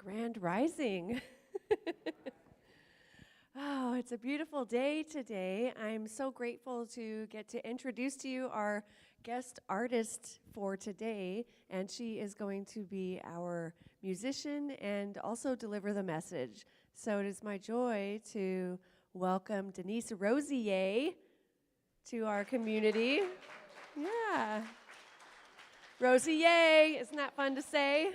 Grand Rising. Oh, it's a beautiful day today. I'm so grateful to get to introduce to you our guest artist for today, and she is going to be our musician and also deliver the message. So it is my joy to welcome Denise Rosier to our community. Yeah. Rosier, isn't that fun to say?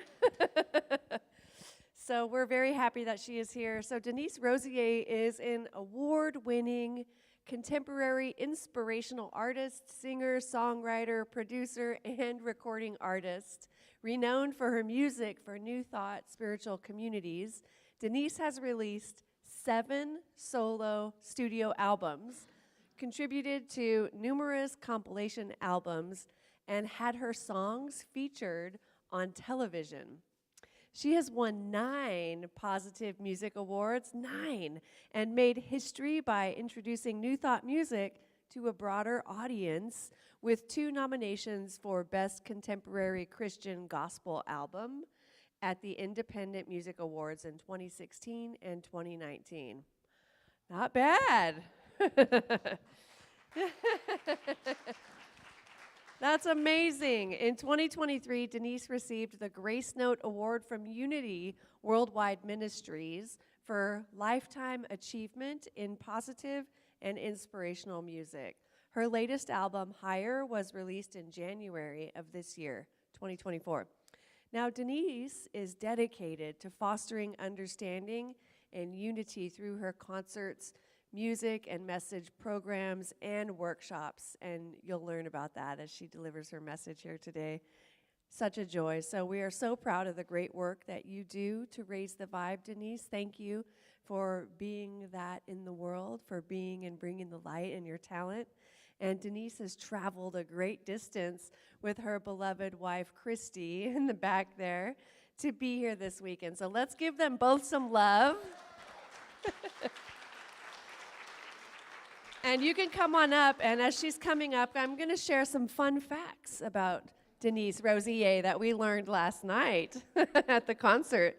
So we're very happy that she is here. So Denise Rosier is an award-winning contemporary inspirational artist, singer, songwriter, producer, and recording artist. Renowned for her music for New Thought spiritual communities, Denise has released 7 solo studio albums, contributed to numerous compilation albums, and had her songs featured on television. She has won 9 Positive Music Awards, 9, and made history by introducing New Thought music to a broader audience with 2 nominations for Best Contemporary Christian Gospel Album at the Independent Music Awards in 2016 and 2019. Not bad. That's amazing. In 2023, Denise received the Grace Note Award from Unity Worldwide Ministries for Lifetime Achievement in Positive and Inspirational Music. Her latest album, Higher, was released in January of this year, 2024. Now, Denise is dedicated to fostering understanding and unity through her concerts, music and message programs, and workshops, and you'll learn about that as she delivers her message here today. Such a joy. So we are so proud of the great work that you do to raise the vibe, Denise. Thank you for being that in the world, for being and bringing the light and your talent. And Denise has traveled a great distance with her beloved wife, Christy, in the back there, to be here this weekend. So let's give them both some love. And you can come on up, and as she's coming up, I'm going to share some fun facts about Denise Rosier that we learned last night at the concert.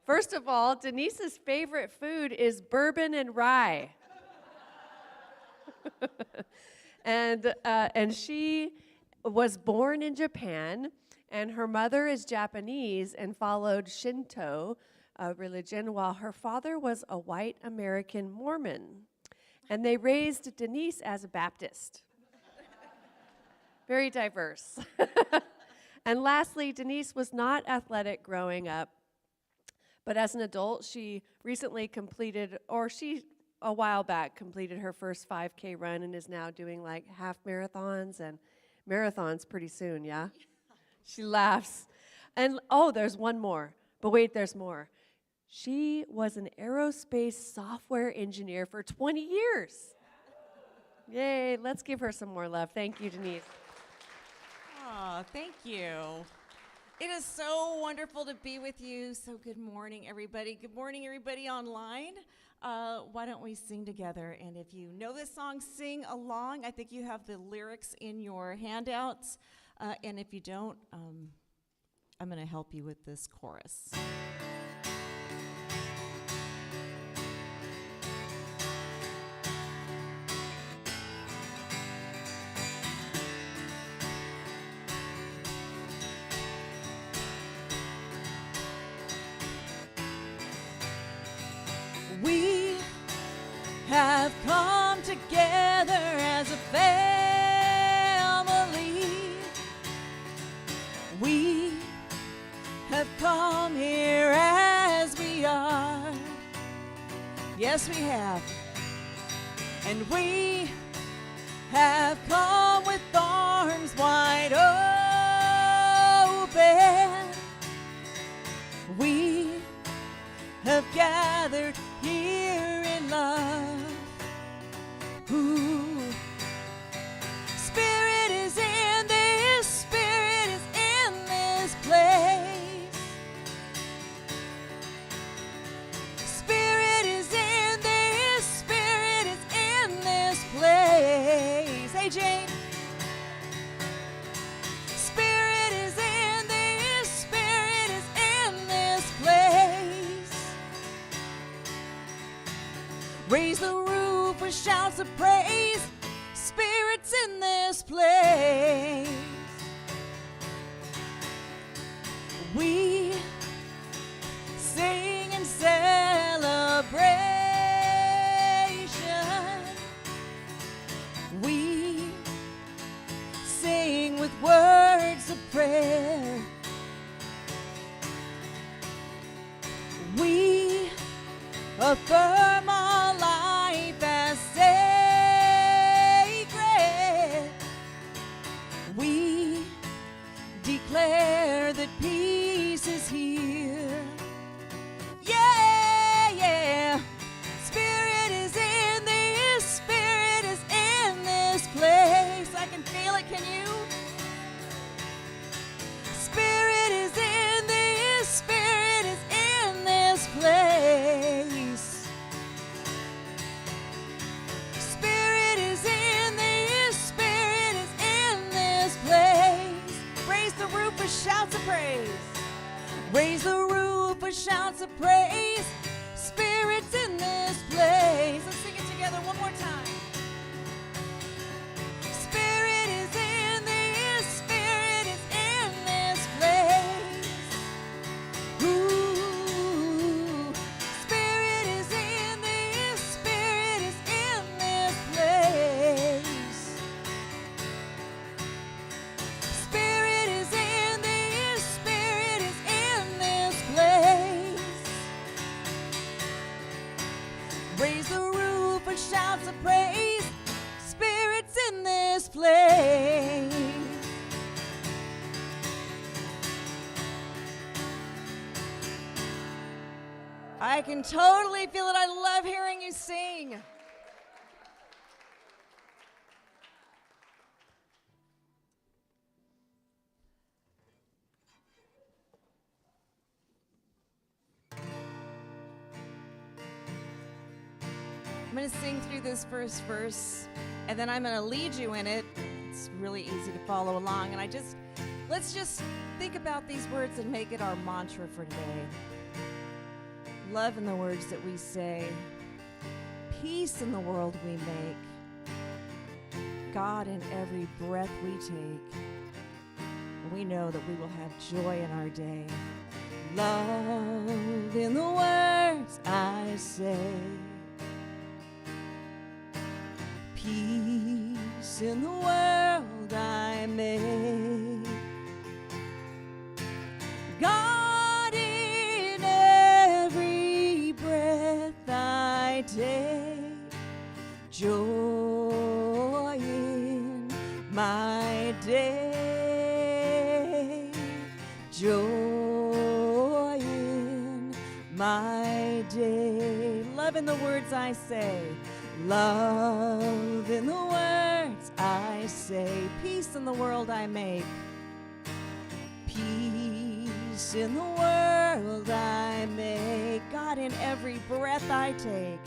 First of all, Denise's favorite food is bourbon and rye. And she was born in Japan, and her mother is Japanese and followed Shinto religion, while her father was a white American Mormon. And they raised Denise as a Baptist. Very diverse. And lastly, Denise was not athletic growing up, but as an adult, she recently completed, or she a while back completed her first 5K run and is now doing like half marathons and marathons pretty soon, yeah? She laughs. And oh, there's one more. But wait, there's more. She was an aerospace software engineer for 20 years. Yay, let's give her some more love. Thank you, Denise. Oh, thank you. It is so wonderful to be with you. So good morning, everybody. Good morning, everybody online. Why don't we sing together? And if you know this song, sing along. I think you have the lyrics in your handouts. And if you don't, I'm going to help you with this chorus. We have come together as a family. We have come here as we are. Yes, we have. And we have come with arms wide open. We have gathered here in love. Ooh. Spirit is in this, Spirit is in this place. Spirit is in this, Spirit is in this place. Hey, Jane. Spirit is in this, Spirit is in this place. Raise the roof with shouts of praise. Spirit's in this place. We sing in celebration. We sing with words of prayer. We affirm our life as sacred. We declare that peace is here. Yeah, yeah. Spirit is in this, Spirit is in this place. I can feel it, can you? Spirit is in this, Spirit is in this place. Spirit is in this, Spirit is in this place. Raise the roof with shouts of praise. Raise the roof with shouts of praise. Spirit's in this place. Let's sing it together one more time. Spirit is in this, Spirit is in this place. Ooh. Spirit is in this, Spirit is in this place. Spirit is in this, Spirit is in this place. Raise the roof with shouts of praise. Spirit's in this place. I can totally feel it. I love hearing you sing. I'm going to sing through this first verse, and then I'm going to lead you in it. It's really easy to follow along, and let's just think about these words and make it our mantra for today. Love in the words that we say, peace in the world we make, God in every breath we take. We know that we will have joy in our day. Love in the words I say, peace in the world I make, God in every breath I take, joy in my day, joy in my day. Love in the words I say, love in the words I say, peace in the world I make, peace in the world I make, God in every breath I take,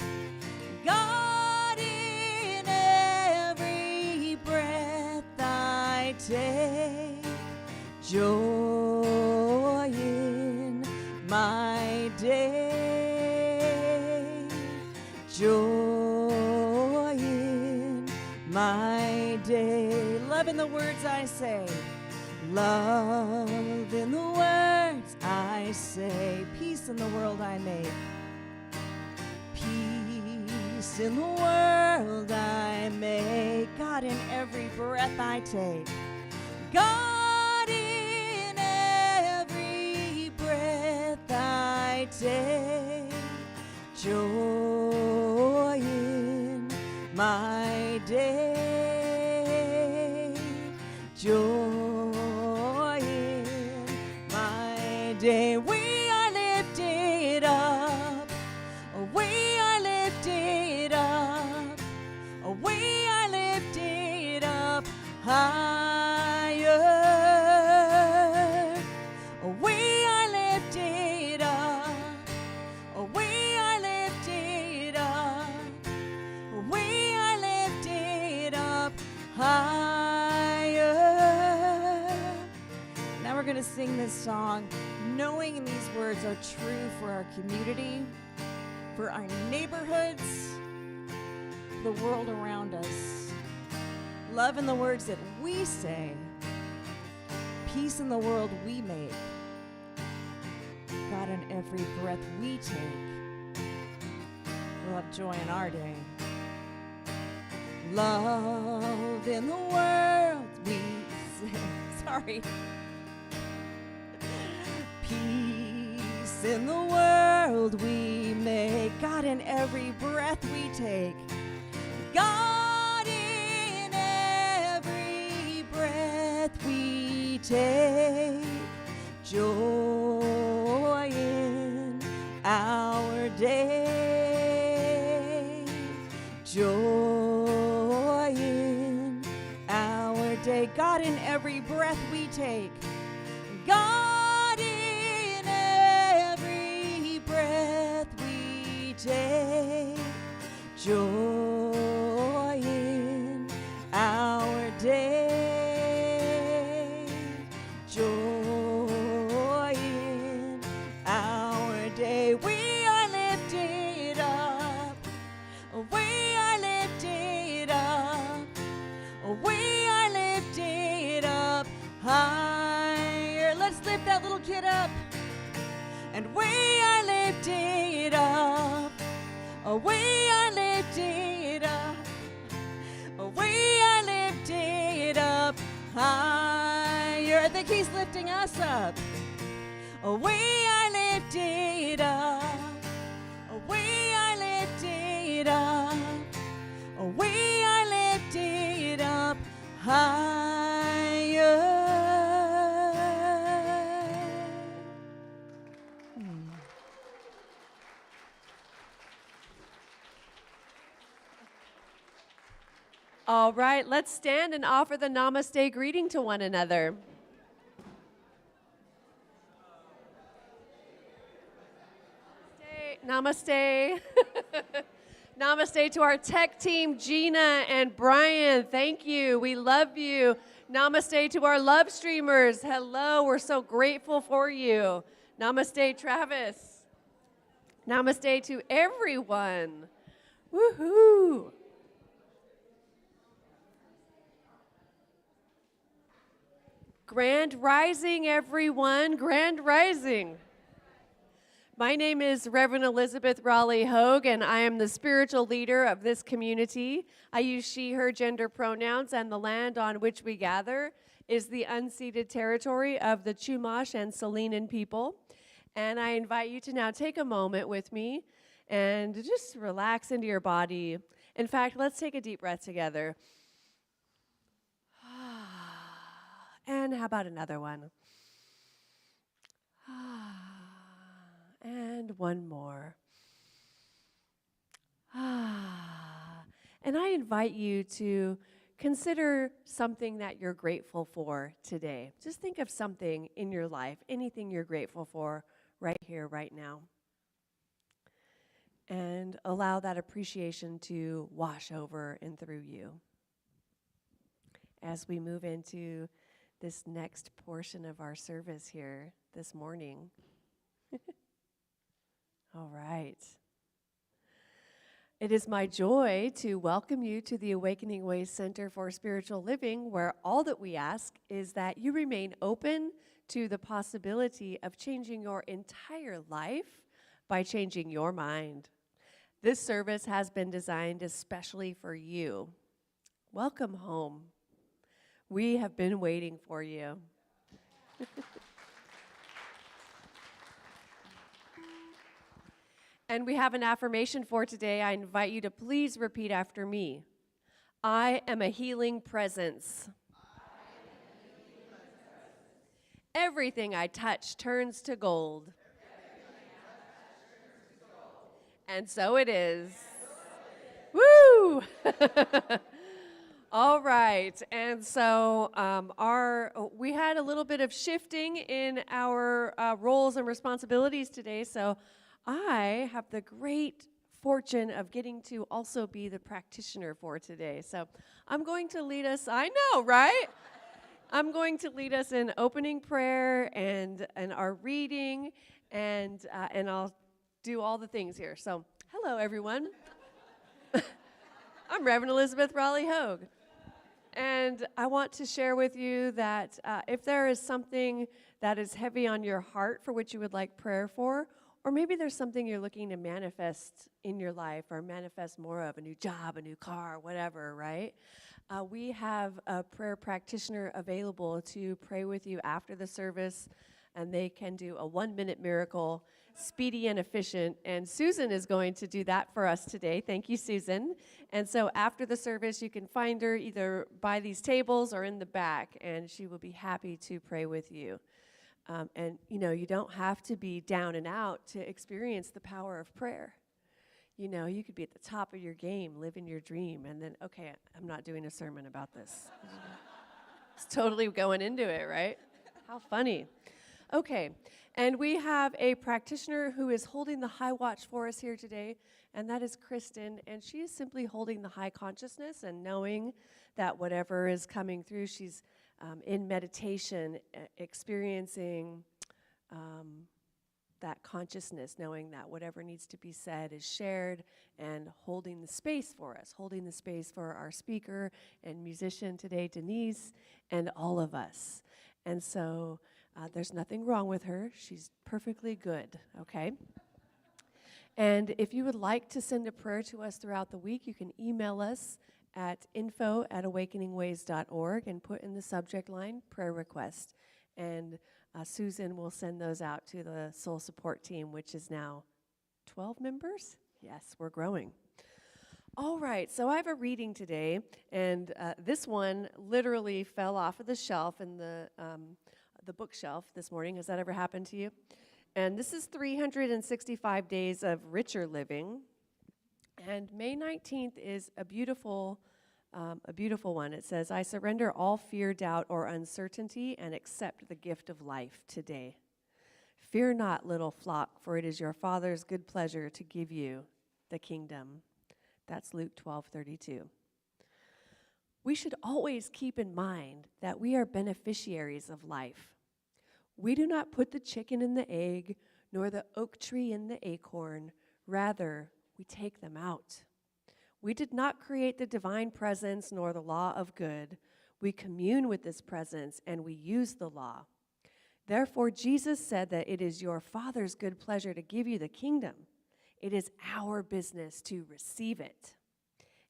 God in every breath I take, joy in my day, joy in my day. Love in the words I say, love in the words I say, peace in the world I make, peace in the world I make, God in every breath I take, God in every breath I take, joy in my day, joy in my day. We are lifted up, we are lifted up, we are lifted up higher, we are lifted up, we are lifted up, we are lifted up higher. Now we're going to sing this song knowing these words are true for our community, for our neighborhoods, the world around us. Love in the words that we say. Peace in the world we make. God, in every breath we take, we'll have joy in our day. Love in the world we say. Sorry. Peace in the world we make. God, in every breath we take. God, in every breath we take. Joy in our day. Joy in our day. God, in every breath we take. God, in every breath we take. Joy in our day. Joy in our day. We are lifted up. We are lifted up. We are lifted up higher. Let's lift that little kid up. And we are lifted up. We are lifted up. We are lifted up higher. I think he's lifting us up. We are lifted up. We are lifted up. We are lifted up higher. All right, let's stand and offer the Namaste greeting to one another. Namaste. Namaste to our tech team, Gina and Brian. Thank you. We love you. Namaste to our love streamers. Hello. We're so grateful for you. Namaste, Travis. Namaste to everyone. Woohoo. Grand Rising, everyone. Grand Rising. My name is Reverend Elizabeth Rowley Hogue, and I am the spiritual leader of this community. I use she, her gender pronouns, and the land on which we gather is the unceded territory of the Chumash and Salinan people. And I invite you to now take a moment with me and just relax into your body. In fact, let's take a deep breath together. And how about another one? And one more. And I invite you to consider something that you're grateful for today. Just think of something in your life, anything you're grateful for right here, right now. And allow that appreciation to wash over and through you. As we move into this next portion of our service here this morning. All right. It is my joy to welcome you to the Awakening Ways Center for Spiritual Living, where all that we ask is that you remain open to the possibility of changing your entire life by changing your mind. This service has been designed especially for you. Welcome home. We have been waiting for you. And we have an affirmation for today. I invite you to please repeat after me. I am a healing presence. Everything I touch turns to gold. And so it is. Woo! All right, and so we had a little bit of shifting in our roles and responsibilities today, so I have the great fortune of getting to also be the practitioner for today. So I'm going to lead us, I know, right? I'm going to lead us in opening prayer and our reading, and I'll do all the things here. So hello, everyone. I'm Reverend Elizabeth Rowley Hogue. And I want to share with you that if there is something that is heavy on your heart for which you would like prayer for, or maybe there's something you're looking to manifest in your life or manifest more of, a new job, a new car, whatever, right? We have a prayer practitioner available to pray with you after the service, and they can do a 1-minute miracle, speedy and efficient. And Susan is going to do that for us today. Thank you, Susan. And so after the service, you can find her either by these tables or in the back, and she will be happy to pray with you. And, you know, you don't have to be down and out to experience the power of prayer. You know, you could be at the top of your game, living your dream, and then, okay, I'm not doing a sermon about this. It's totally going into it, right? How funny. Okay, and we have a practitioner who is holding the high watch for us here today, and that is Kristen, and she is simply holding the high consciousness and knowing that whatever is coming through, she's in meditation, experiencing that consciousness, knowing that whatever needs to be said is shared, and holding the space for us, holding the space for our speaker and musician today, Denise, and all of us. And so there's nothing wrong with her. She's perfectly good, okay? And if you would like to send a prayer to us throughout the week, you can email us at info@awakeningways.org and put in the subject line, prayer request. And Susan will send those out to the Soul Support Team, which is now 12 members? Yes, we're growing. All right, so I have a reading today, and this one literally fell off of the shelf in the bookshelf this morning. Has that ever happened to you? And this is 365 Days of Richer Living. And May 19th is a beautiful one. It says, I surrender all fear, doubt, or uncertainty and accept the gift of life today. Fear not, little flock, for it is your Father's good pleasure to give you the kingdom. That's Luke 12:32. We should always keep in mind that we are beneficiaries of life. We do not put the chicken in the egg, nor the oak tree in the acorn. Rather, we take them out. We did not create the divine presence nor the law of good. We commune with this presence and we use the law. Therefore, Jesus said that it is your Father's good pleasure to give you the kingdom. It is our business to receive it.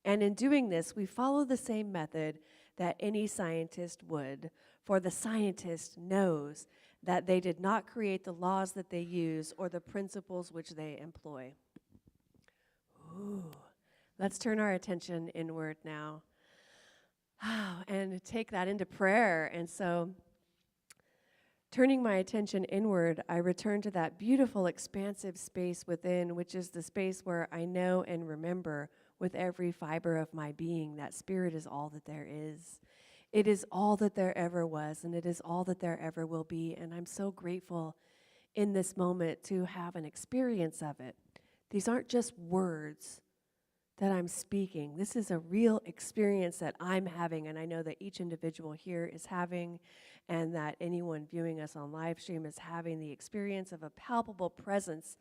And in doing this, we follow the same method that any scientist would, for the scientist knows that they did not create the laws that they use or the principles which they employ. Ooh. Let's turn our attention inward now and take that into prayer. And so, turning my attention inward, I return to that beautiful, expansive space within, which is the space where I know and remember with every fiber of my being that spirit is all that there is. It is all that there ever was, and it is all that there ever will be. And I'm so grateful in this moment to have an experience of it. These aren't just words that I'm speaking. This is a real experience that I'm having, and I know that each individual here is having, and that anyone viewing us on live stream is having the experience of a palpable presence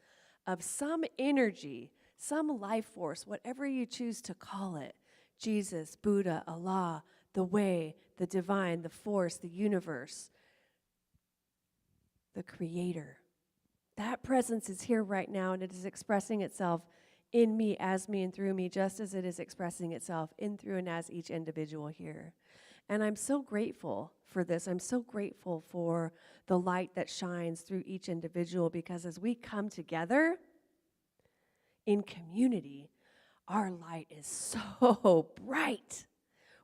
of some energy, some life force, whatever you choose to call it. Jesus, Buddha, Allah, the way, the divine, the force, the universe, the creator. That presence is here right now, and it is expressing itself in me, as me, and through me, just as it is expressing itself in, through, and as each individual here. And I'm so grateful for this. I'm so grateful for the light that shines through each individual, because as we come together in community, our light is so bright.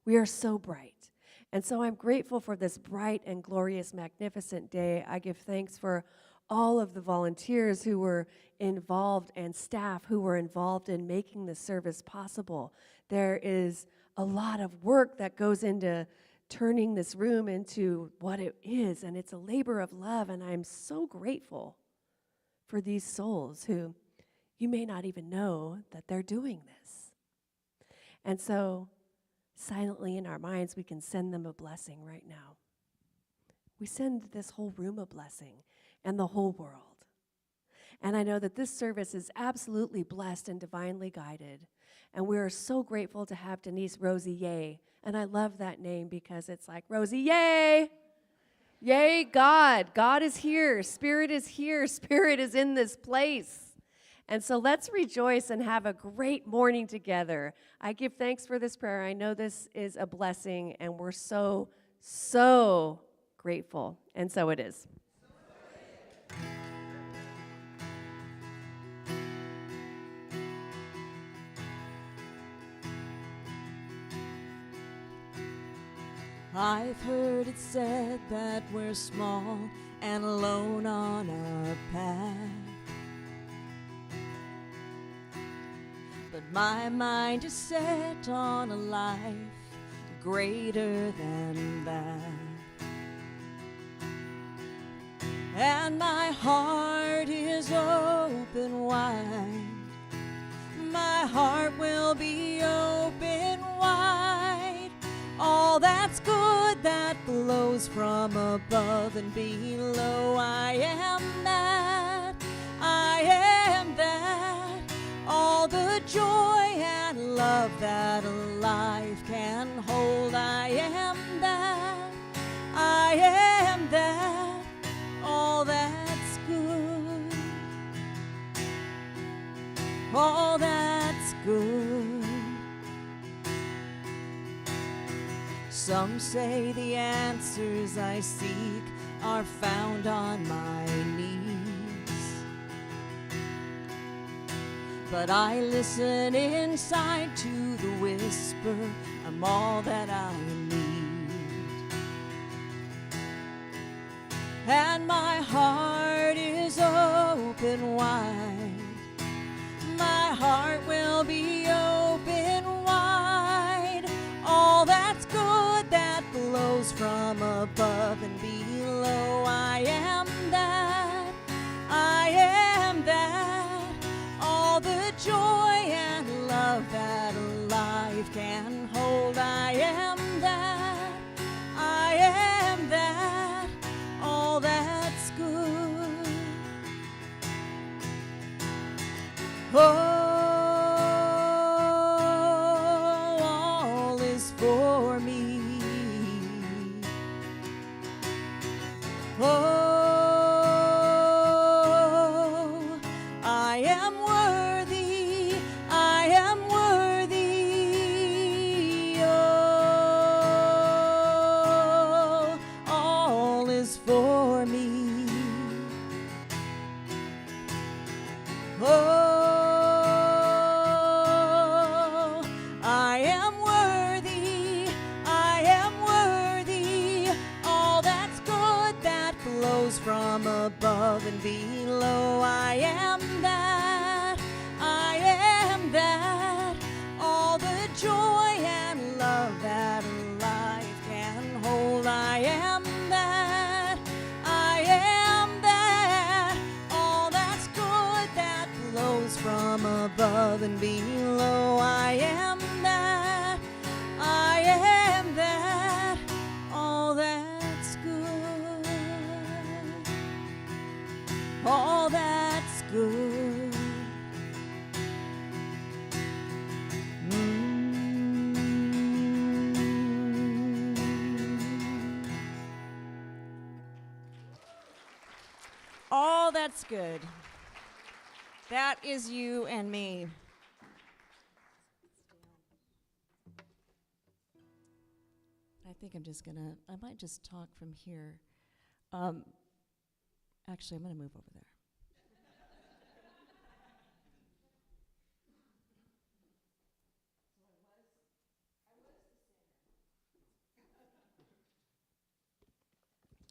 We are so bright. And so I'm grateful for this bright and glorious, magnificent day. I give thanks for all of the volunteers who were involved and staff who were involved in making this service possible. There is a lot of work that goes into turning this room into what it is, and it's a labor of love, and I'm so grateful for these souls who you may not even know that they're doing this. And so silently in our minds, we can send them a blessing right now. We send this whole room a blessing and the whole world. And I know that this service is absolutely blessed and divinely guided. And we are so grateful to have Denise Rosier. And I love that name because it's like, Rosie, yay! Yay, God. God is here. Spirit is here. Spirit is in this place. And so let's rejoice and have a great morning together. I give thanks for this prayer. I know this is a blessing, and we're so, so grateful. And so it is. I've heard it said that we're small and alone on our path. But my mind is set on a life greater than that. And my heart is open wide. My heart will be open wide. All that's good that flows from above and below. I am that. I am that. All the joy and love that a life can hold. I am that. I am that. All that's good. All that's good. Some say the answers I seek are found on my knees. But I listen inside to the whisper, I'm all that I need. And my heart is open wide. My heart will be open wide. All that's good that flows from above and below. I am that. I am that. All the joy and love that a life can hold. I am that. I am that. All that's good. Oh. From above and below. I am that. I am that. All the joy and love that life can hold. I am that. I am that. All that's good that flows from above and below. I am that. I am that. All that's good. All that's good. All that's good. That is you and me. I think I might just talk from here. Actually, I'm going to move over there.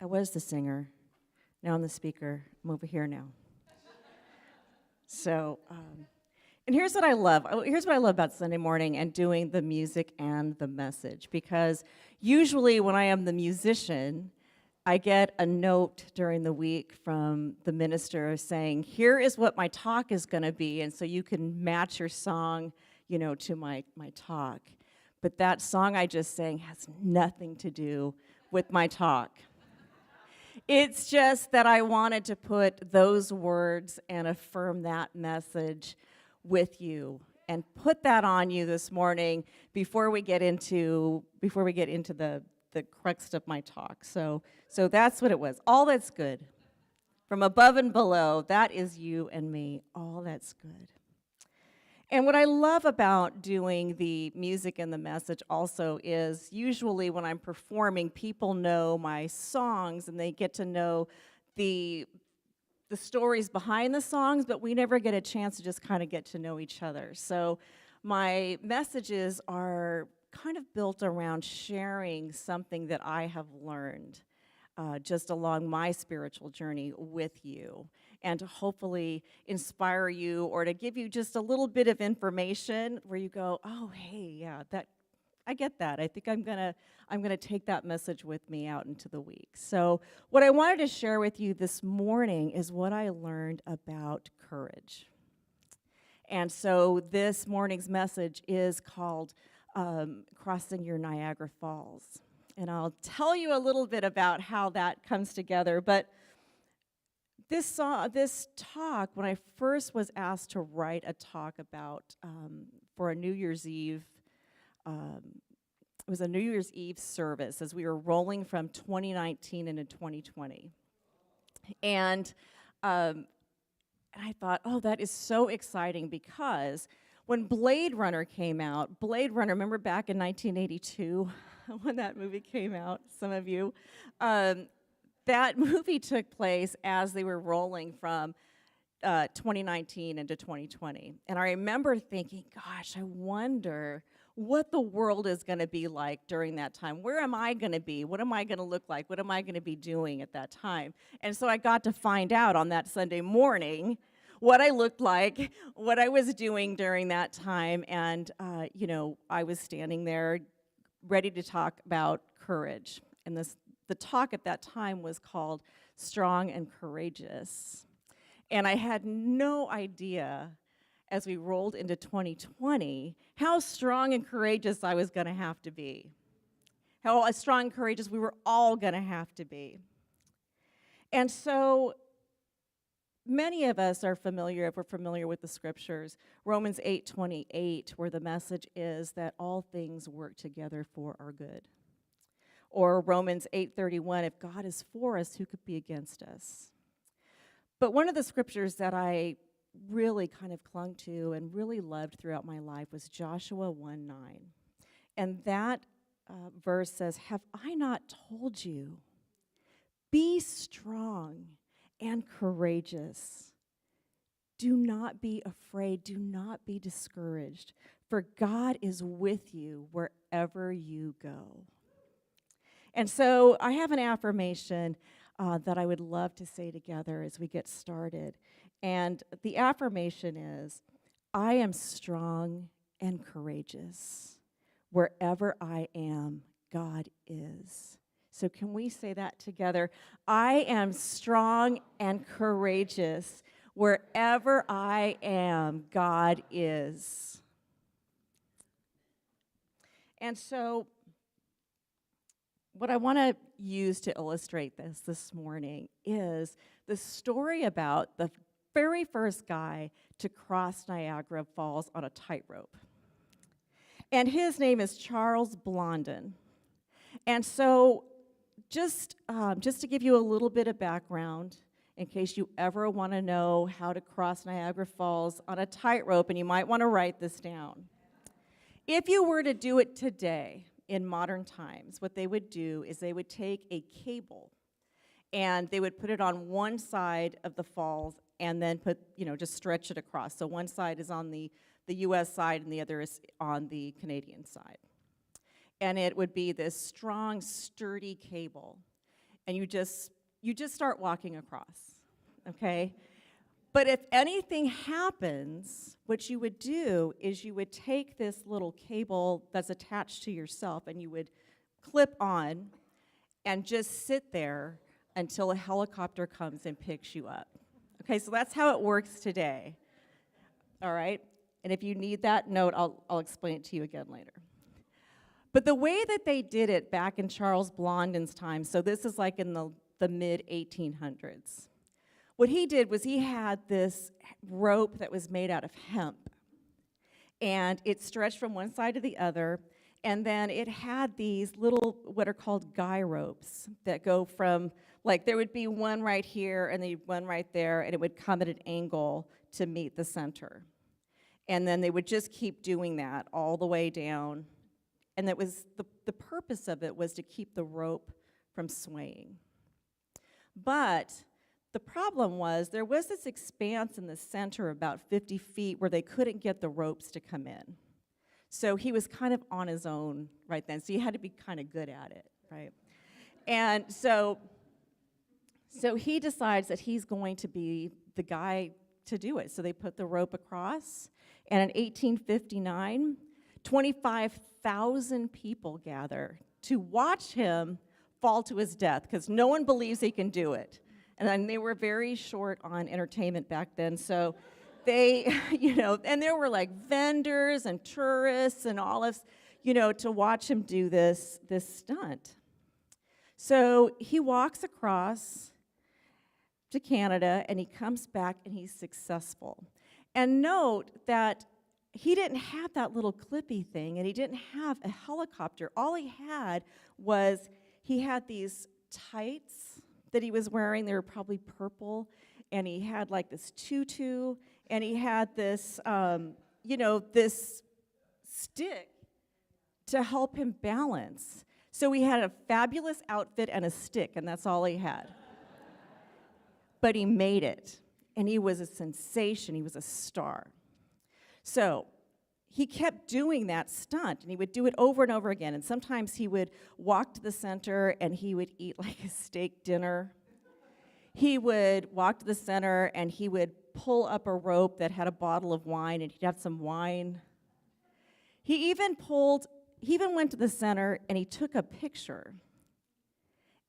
I was the singer. Now I'm the speaker. I'm over here now. So, and here's what I love. Here's what I love about Sunday morning and doing the music and the message. Because usually when I am the musician, I get a note during the week from the minister saying, here is what my talk is going to be, and so you can match your song, to my talk. But that song I just sang has nothing to do with my talk. It's just that I wanted to put those words and affirm that message with you and put that on you this morning before we get into the crux of my talk. So that's what it was. All that's good. From above and below, that is you and me. All that's good. And what I love about doing the music and the message also is usually when I'm performing, people know my songs and they get to know the stories behind the songs, but we never get a chance to just kind of get to know each other. So my messages are kind of built around sharing something that I have learned just along my spiritual journey with you, and to hopefully inspire you or to give you just a little bit of information where you go, oh, hey, yeah, that I get that. I think I'm gonna take that message with me out into the week. So what I wanted to share with you this morning is what I learned about courage. And so this morning's message is called Crossing Your Niagara Falls. And I'll tell you a little bit about how that comes together. But this talk, when I first was asked to write a talk about for a New Year's Eve, it was a New Year's Eve service as we were rolling from 2019 into 2020. And I thought, oh, that is so exciting, because when Blade Runner came out, remember back in 1982 when that movie came out, some of you, that movie took place as they were rolling from 2019 into 2020. And I remember thinking, gosh, I wonder what the world is going to be like during that time. Where am I going to be? What am I going to look like? What am I going to be doing at that time? And so I got to find out on that Sunday morning what I looked like, what I was doing during that time. And, I was standing there ready to talk about courage. And the talk at that time was called Strong and Courageous. And I had no idea, as we rolled into 2020, how strong and courageous I was going to have to be. How strong and courageous we were all going to have to be. And so many of us are familiar, if we're familiar with the scriptures, Romans 8:28, where the message is that all things work together for our good. Or Romans 8:31, if God is for us, who could be against us? But one of the scriptures that I really kind of clung to and really loved throughout my life was Joshua 1:9. And that verse says, have I not told you, be strong and courageous. Do not be afraid, do not be discouraged, for God is with you wherever you go. And so I have an affirmation that I would love to say together as we get started. And the affirmation is, I am strong and courageous. Wherever I am, God is. So can we say that together? I am strong and courageous. Wherever I am, God is. And so what I want to use to illustrate this morning is the story about the very first guy to cross Niagara Falls on a tightrope. And his name is Charles Blondin. And so just to give you a little bit of background, in case you ever want to know how to cross Niagara Falls on a tightrope, and you might want to write this down. If you were to do it today, in modern times, what they would do is they would take a cable and they would put it on one side of the falls and then just stretch it across. So one side is on the US side and the other is on the Canadian side. And it would be this strong, sturdy cable. And you just start walking across, okay? But if anything happens, what you would do is you would take this little cable that's attached to yourself and you would clip on and just sit there until a helicopter comes and picks you up. Okay, so that's how it works today. All right? And if you need that note, I'll explain it to you again later. But the way that they did it back in Charles Blondin's time, so this is like in the the mid-1800s. What he did was he had this rope that was made out of hemp, and it stretched from one side to the other, and then it had these little, what are called guy ropes that go from, like there would be one right here and then one right there, and it would come at an angle to meet the center. And then they would just keep doing that all the way down. And that was the purpose of it was to keep the rope from swaying. But the problem was there was this expanse in the center about 50 feet where they couldn't get the ropes to come in. So he was kind of on his own right then. So he had to be kind of good at it, right? And so he decides that he's going to be the guy to do it. So they put the rope across. And in 1859, 25,000 people gather to watch him fall to his death because no one believes he can do it. And then they were very short on entertainment back then. So they, and there were like vendors and tourists and all of, to watch him do this stunt. So he walks across to Canada and he comes back and he's successful. And note that he didn't have that little clippy thing and he didn't have a helicopter. All he had was he had these tights that he was wearing. They were probably purple. And he had like this tutu, and he had this, this stick to help him balance. So he had a fabulous outfit and a stick, and that's all he had. But he made it, and he was a sensation. He was a star. So he kept doing that stunt, and he would do it over and over again. And sometimes he would walk to the center, and he would eat like a steak dinner. He would walk to the center, and he would pull up a rope that had a bottle of wine, and he'd have some wine. He even went to the center, and he took a picture.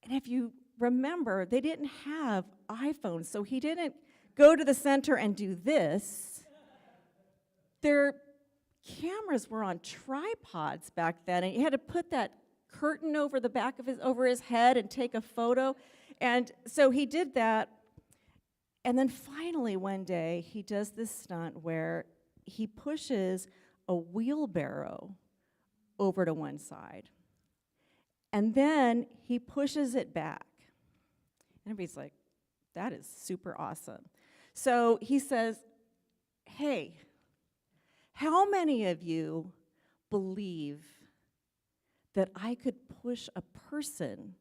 And if you remember, they didn't have iPhones, so he didn't go to the center and do this. Their cameras were on tripods back then, and he had to put that curtain over the back of over his head and take a photo. And so he did that, and then finally one day he does this stunt where he pushes a wheelbarrow over to one side, and then he pushes it back. And everybody's like, that is super awesome. So he says, hey, how many of you believe that I could push a person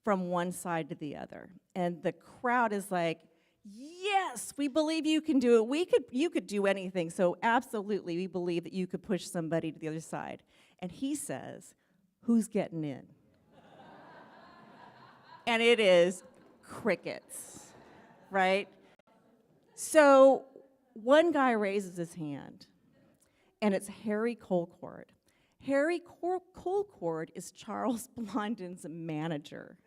from one side to the other? And the crowd is like, yes, we believe you can do it. You could do anything, so absolutely we believe that you could push somebody to the other side. And he says, who's getting in? And it is crickets, right? So one guy raises his hand, and it's Harry Colcord. Harry Colcord is Charles Blondin's manager.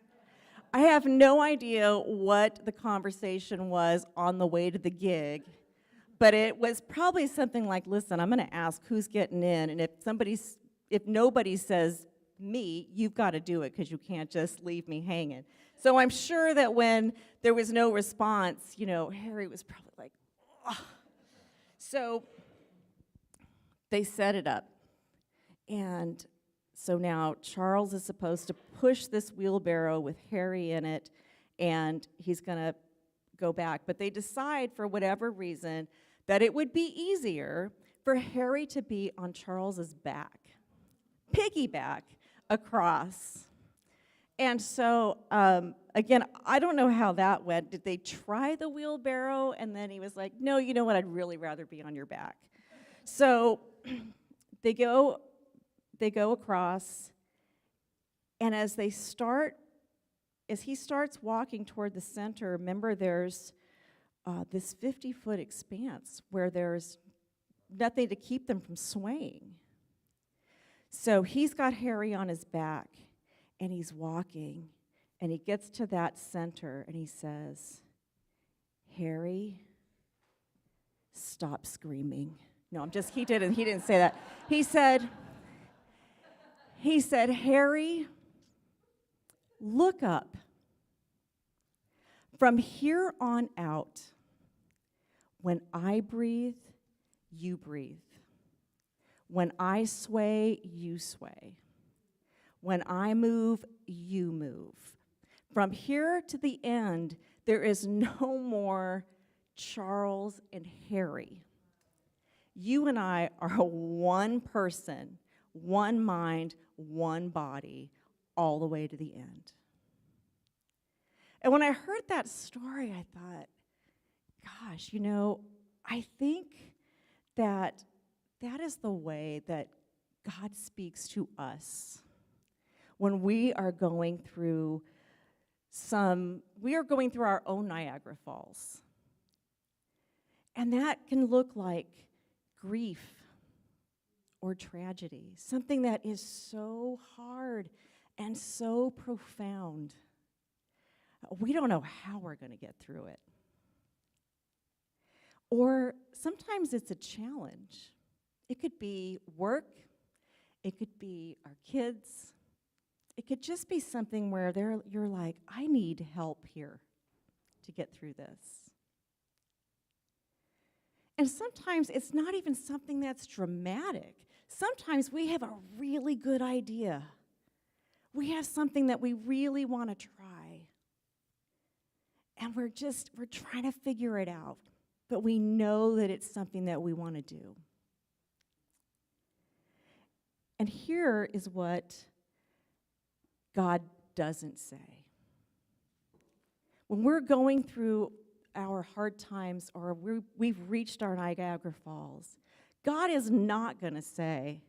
I have no idea what the conversation was on the way to the gig, but it was probably something like, listen, I'm going to ask who's getting in, and if nobody says me, you've got to do it because you can't just leave me hanging. So I'm sure that when there was no response, Harry was probably like, ugh. So they set it up. And so now Charles is supposed to push this wheelbarrow with Harry in it, and he's going to go back. But they decide, for whatever reason, that it would be easier for Harry to be on Charles's back, piggyback across. And so, again, I don't know how that went. Did they try the wheelbarrow? And then he was like, no, you know what? I'd really rather be on your back. So they go across, and as he starts walking toward the center, remember there's this 50-foot expanse where there's nothing to keep them from swaying. So he's got Harry on his back, and he's walking, and he gets to that center, and he says, Harry, stop screaming. No, he didn't say that. He said, Harry, look up. From here on out, when I breathe, you breathe. When I sway, you sway. When I move, you move. From here to the end, there is no more Charles and Harry. You and I are one person, one mind, one body, all the way to the end. And when I heard that story, I thought, gosh, I think that is the way that God speaks to us when we are going through our own Niagara Falls. And that can look like grief or tragedy, something that is so hard and so profound. We don't know how we're going to get through it. Or sometimes it's a challenge. It could be work. It could be our kids. It could just be something where you're like, I need help here to get through this. And sometimes it's not even something that's dramatic. Sometimes we have a really good idea. We have something that we really want to try. And we're trying to figure it out. But we know that it's something that we want to do. And here is what God doesn't say. When we're going through our hard times or we've reached our Niagara Falls, God is not going to say,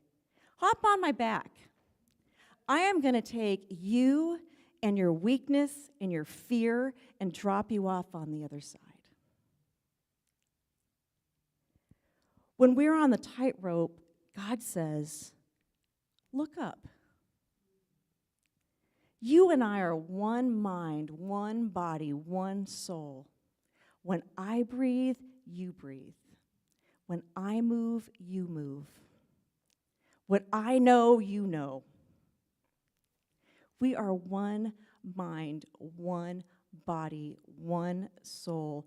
hop on my back. I am going to take you and your weakness and your fear and drop you off on the other side. When we're on the tightrope, God says, look up. You and I are one mind, one body, one soul. When I breathe, you breathe. When I move, you move. What I know, you know. We are one mind, one body, one soul,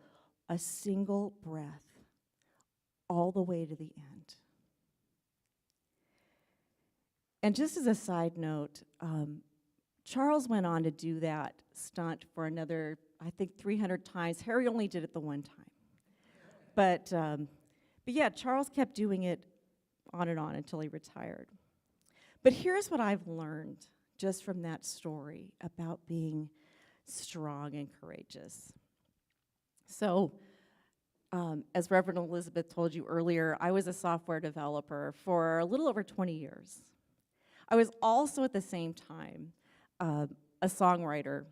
a single breath, all the way to the end. And just as a side note, Charles went on to do that stunt for another, I think, 300 times. Harry only did it the one time. But yeah, Charles kept doing it on and on until he retired. But here's what I've learned just from that story about being strong and courageous. So, as Reverend Elizabeth told you earlier, I was a software developer for a little over 20 years. I was also at the same time a songwriter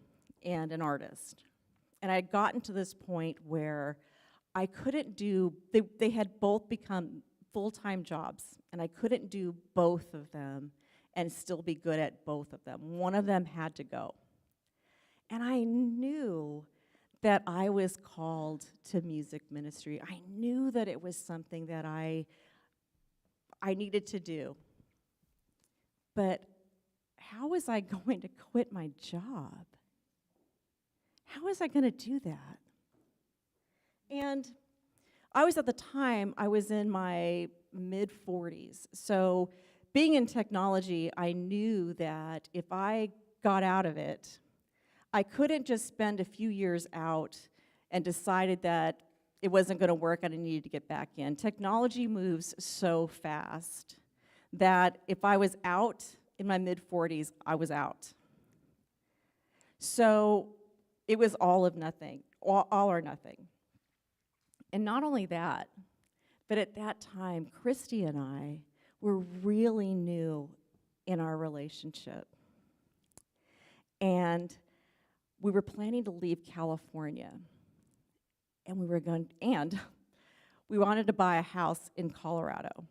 and an artist. And I had gotten to this point where I couldn't do, they had both become full-time jobs, and I couldn't do both of them and still be good at both of them. One of them had to go. And I knew that I was called to music ministry. I knew that it was something that I needed to do. But how was I going to quit my job? How was I going to do that? And I was at the time, I was in my mid-40s. So being in technology, I knew that if I got out of it, I couldn't just spend a few years out and decided that it wasn't going to work and I needed to get back in. Technology moves so fast that if I was out in my mid-40s, I was out. So it was all of nothing, all or nothing. And not only that, but at that time, Christy and I were really new in our relationship. And we were planning to leave California. And we wanted to buy a house in Colorado.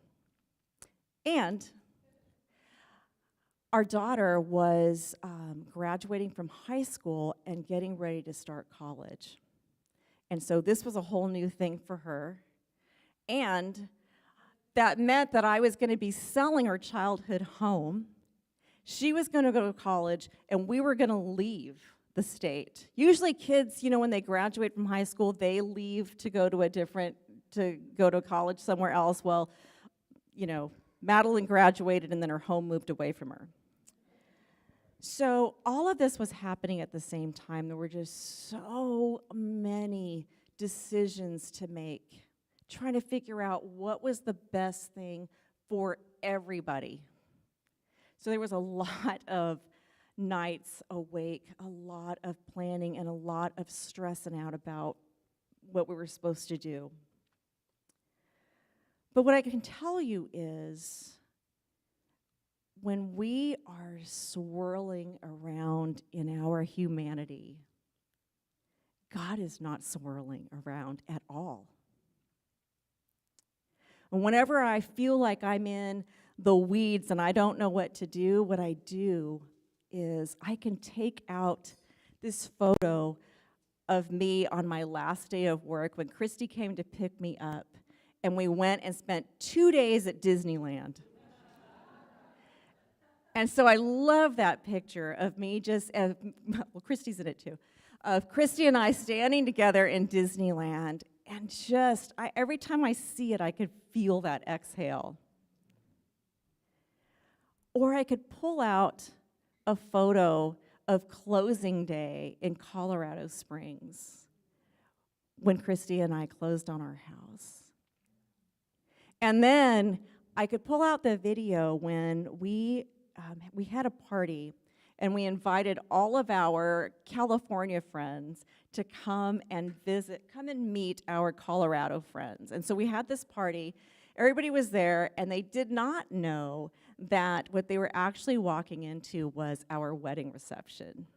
And our daughter was graduating from high school and getting ready to start college. And so this was a whole new thing for her. And that meant that I was going to be selling our childhood home. She was going to go to college, and we were going to leave the state. Usually kids, when they graduate from high school, they leave to go to college somewhere else. Well, Madeline graduated and then her home moved away from her. So all of this was happening at the same time. There were just so many decisions to make, trying to figure out what was the best thing for everybody. So there was a lot of nights awake, a lot of planning, and a lot of stressing out about what we were supposed to do. But what I can tell you is, when we are swirling around in our humanity, God is not swirling around at all. And whenever I feel like I'm in the weeds and I don't know what to do, what I do is I can take out this photo of me on my last day of work when Christy came to pick me up, and we went and spent 2 days at Disneyland. And so I love that picture of me Christy's in it too, of Christy and I standing together in Disneyland, and every time I see it, I could feel that exhale. Or I could pull out a photo of closing day in Colorado Springs when Christy and I closed on our house. And then I could pull out the video when we had a party, and we invited all of our California friends to come and meet our Colorado friends. And so we had this party. Everybody was there, and they did not know that what they were actually walking into was our wedding reception.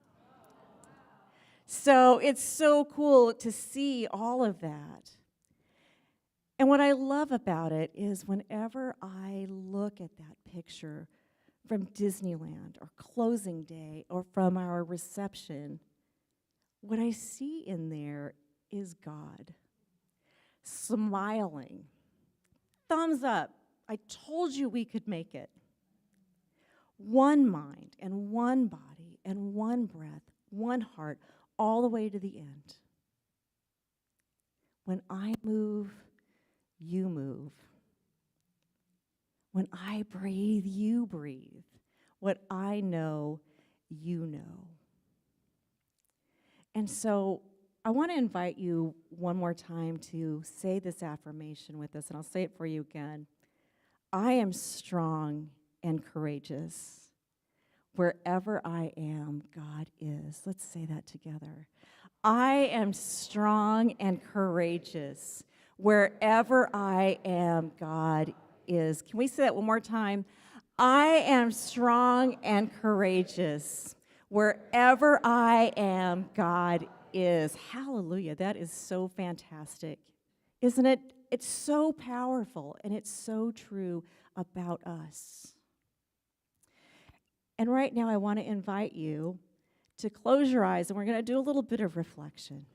So it's so cool to see all of that. And what I love about it is whenever I look at that picture from Disneyland or closing day or from our reception, what I see in there is God smiling. Thumbs up. I told you we could make it. One mind and one body and one breath, one heart, all the way to the end. When I move, you move. When I breathe, you breathe. What I know, you know. And so I want to invite you one more time to say this affirmation with us, and I'll say it for you again. I am strong and courageous. Wherever I am, God is. Let's say that together. I am strong and courageous. Wherever I am, God is. Can we say that one more time? I am strong and courageous. Wherever I am, God is. Hallelujah. That is so fantastic. Isn't it? It's so powerful, and it's so true about us. And right now, I want to invite you to close your eyes, and we're going to do a little bit of reflection.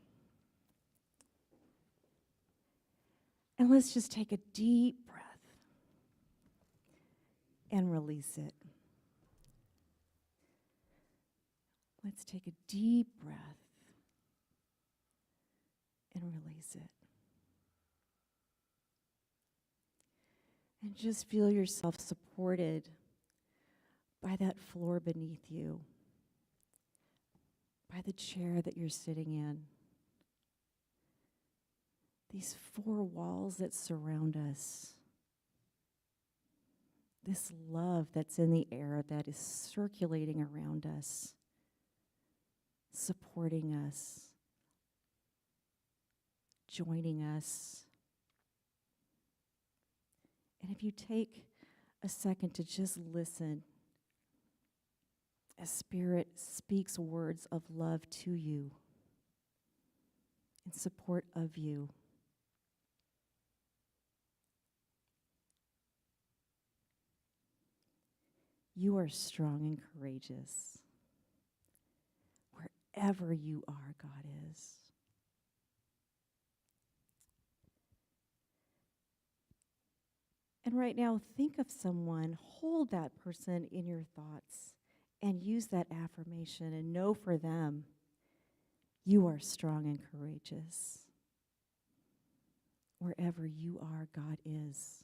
And let's just take a deep breath and release it. Let's take a deep breath and release it. And just feel yourself supported by that floor beneath you, by the chair that you're sitting in, these four walls that surround us, this love that's in the air that is circulating around us, supporting us, joining us. And if you take a second to just listen as Spirit speaks words of love to you in support of you. You are strong and courageous. Wherever you are, God is. And right now, think of someone, hold that person in your thoughts, and use that affirmation and know for them You are strong and courageous. Wherever you are, God is.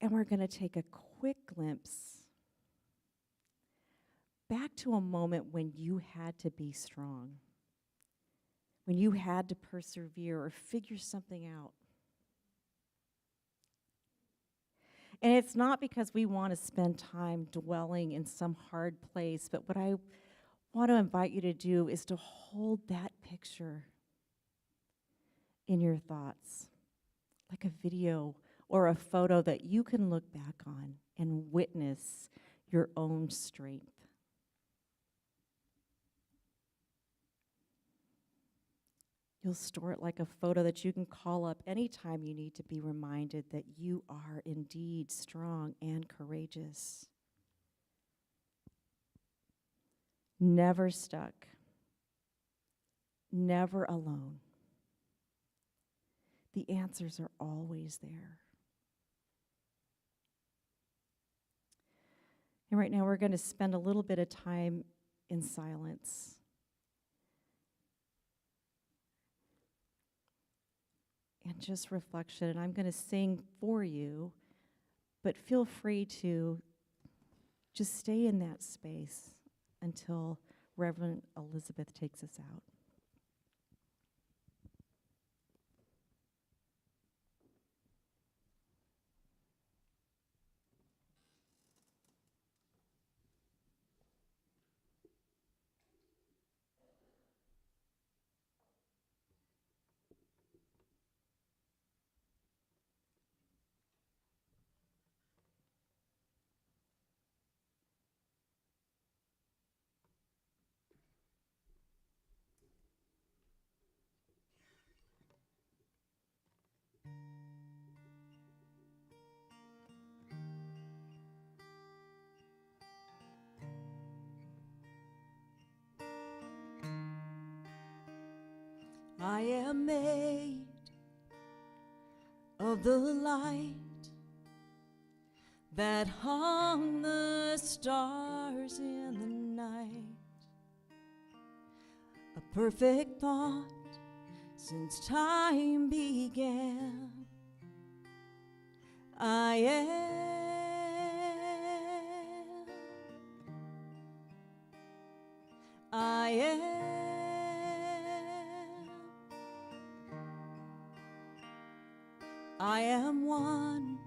And we're going to take a quick glimpse back to a moment when you had to be strong, when you had to persevere or figure something out. And it's not because we want to spend time dwelling in some hard place, but what I want to invite you to do is to hold that picture in your thoughts, like a video or a photo that you can look back on and witness your own strength. You'll store it like a photo that you can call up anytime you need to be reminded that you are indeed strong and courageous. Never stuck. Never alone. The answers are always there. And right now we're going to spend a little bit of time in silence. And just reflection. And I'm going to sing for you, but feel free to just stay in that space until Reverend Elizabeth takes us out. I am made of the light that hung the stars in the night, a perfect thought since time began. I am I am one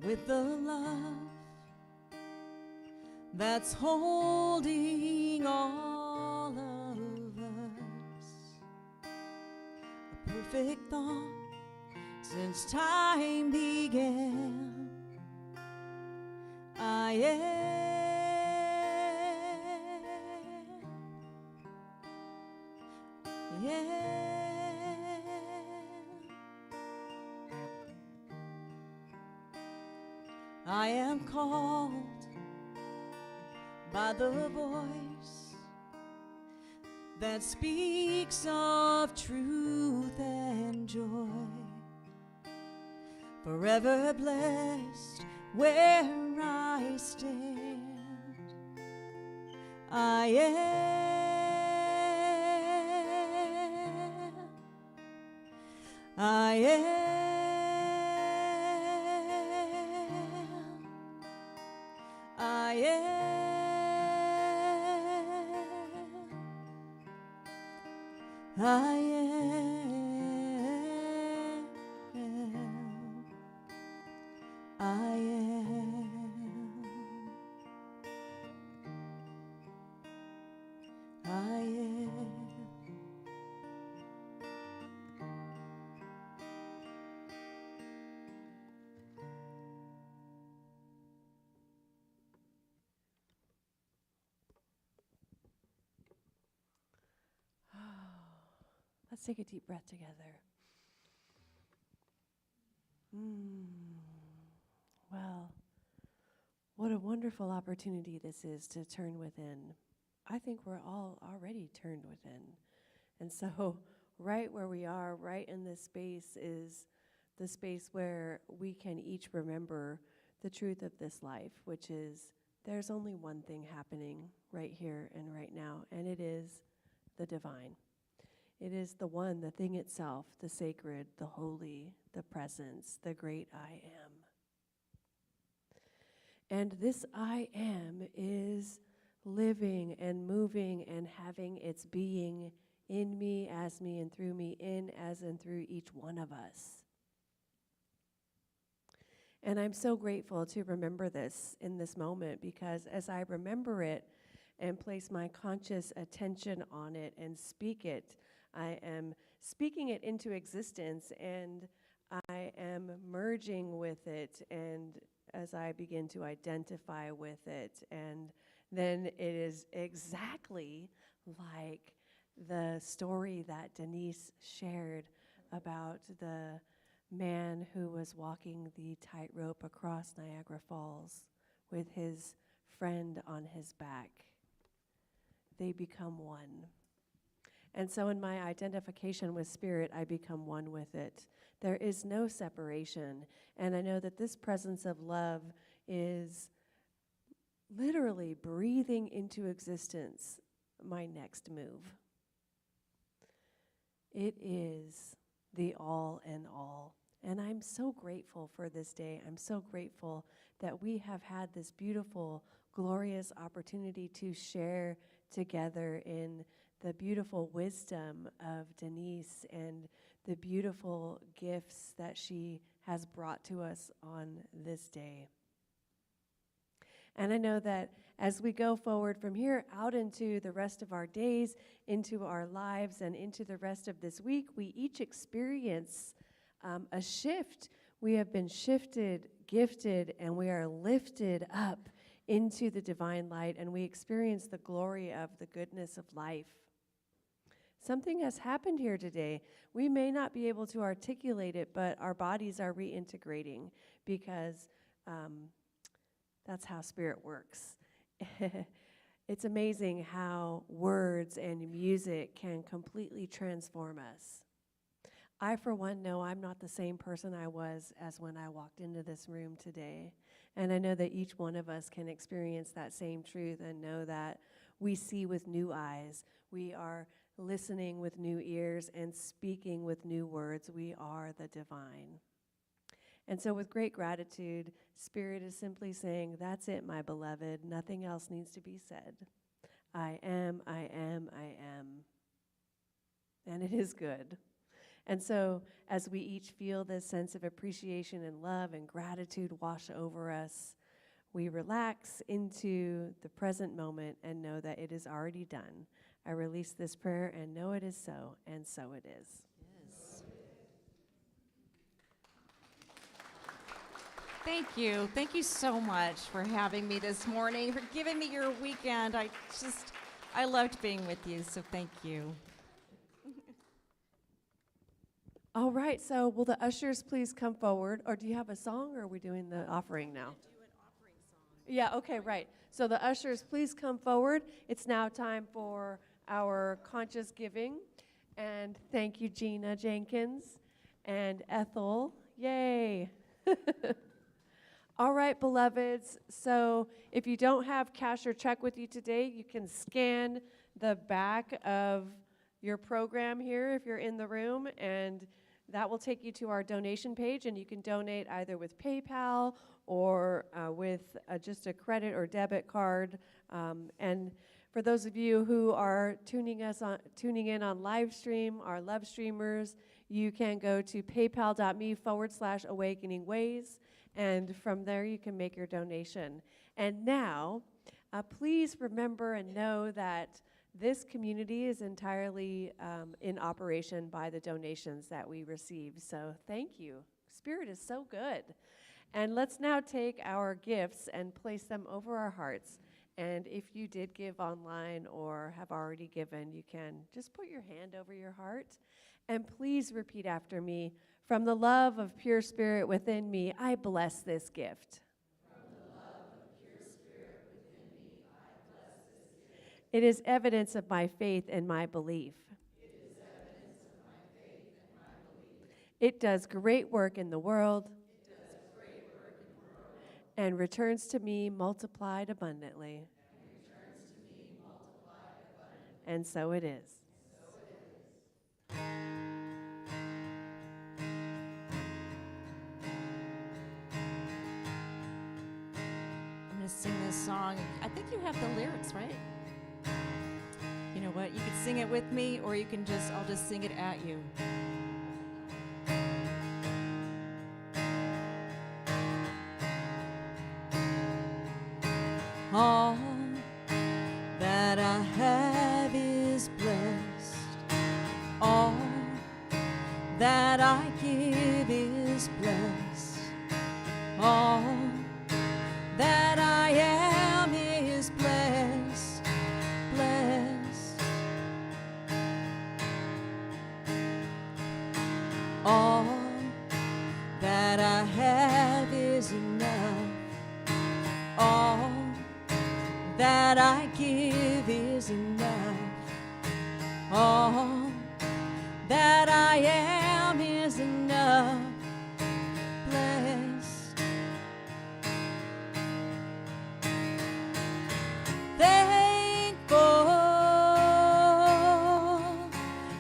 with the love that's holding all of us, a perfect thought since time began. I am I am called by the voice that speaks of truth and joy, forever blessed where I stand. I am Let's take a deep breath together. Well, what a wonderful opportunity this is to turn within. I think we're all already turned within. And so right where we are, right in this space, is the space where we can each remember the truth of this life, which is there's only one thing happening right here and right now, and it is the divine. It is the one, the thing itself, the sacred, the holy, the presence, the great I am. And this I am is living and moving and having its being in me, as me, and through me, in, as, and through each one of us. And I'm so grateful to remember this in this moment, because as I remember it and place my conscious attention on it and speak it, I am speaking it into existence, and I am merging with it, and as I begin to identify with it, and then it is exactly like the story that Denise shared about the man who was walking the tightrope across Niagara Falls with his friend on his back. They become one. And so in my identification with spirit, I become one with it. There is no separation. And I know that this presence of love is literally breathing into existence my next move. It is the all in all. And I'm so grateful for this day. I'm so grateful that we have had this beautiful, glorious opportunity to share together in the beautiful wisdom of Denise and the beautiful gifts that she has brought to us on this day. And I know that as we go forward from here out into the rest of our days, into our lives, and into the rest of this week, we each experience a shift. We have been shifted, gifted, and we are lifted up into the divine light, and we experience the glory of the goodness of life. Something has happened here today. We may not be able to articulate it, but our bodies are reintegrating, because that's how spirit works. It's amazing how words and music can completely transform us. I, for one, know I'm not the same person I was as when I walked into this room today. And I know that each one of us can experience that same truth and know that we see with new eyes. We are listening with new ears and speaking with new words. We are the divine. And so with great gratitude, Spirit is simply saying, that's it, my beloved. Nothing else needs to be said. I am, I am, I am. And it is good. And so as we each feel this sense of appreciation and love and gratitude wash over us, we relax into the present moment and know that it is already done. I release this prayer and know it is so, and so it is. Yes. Thank you. Thank you so much for having me this morning, for giving me your weekend. I loved being with you, so thank you. All right, so will the ushers please come forward? Or do you have a song, or are we doing the offering now? Do an offering song. Yeah, okay, right. So the ushers, please come forward. It's now time for our conscious giving. And thank you, Gina Jenkins and Ethel. Yay. All right, beloveds. So if you don't have cash or check with you today, you can scan the back of your program here if you're in the room, and that will take you to our donation page, and you can donate either with PayPal or with just a credit or debit card. And for those of you who are tuning in on live stream, our love streamers, you can go to paypal.me/awakeningways, and from there you can make your donation. And now, please remember and know that this community is entirely in operation by the donations that we receive. So thank you. Spirit is so good. And let's now take our gifts and place them over our hearts. And if you did give online or have already given, you can just put your hand over your heart. And please repeat after me. From the love of pure spirit within me, I bless this gift. It is evidence of my faith and my belief. It does great work in the world and returns to me multiplied abundantly. And so it is. I'm going to sing this song. I think you have the lyrics, right? You know what? You can sing it with me, or I'll just sing it at you. All that I have is blessed. All that I give is blessed. All that I am is blessed, blessed. All that I have is enough. All that I give is enough. All that I am is enough. Blessed. Thankful,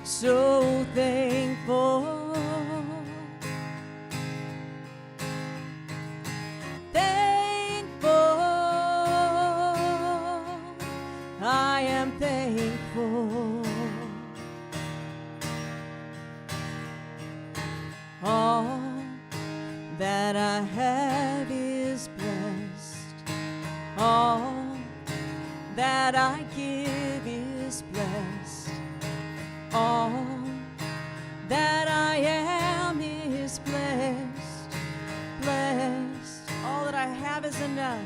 so thankful. I am thankful. All that I have is blessed. All that I give is blessed. All that I am is blessed, blessed. All that I have is enough.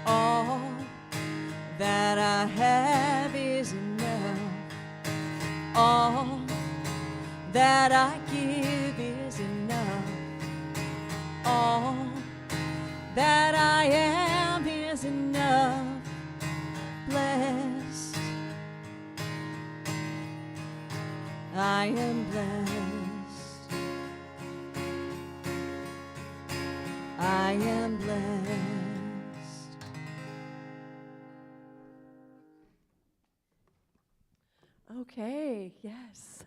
All that I have is enough. All that I give is enough. All that I am is enough. Blessed. I am blessed. I am blessed. Okay, yes.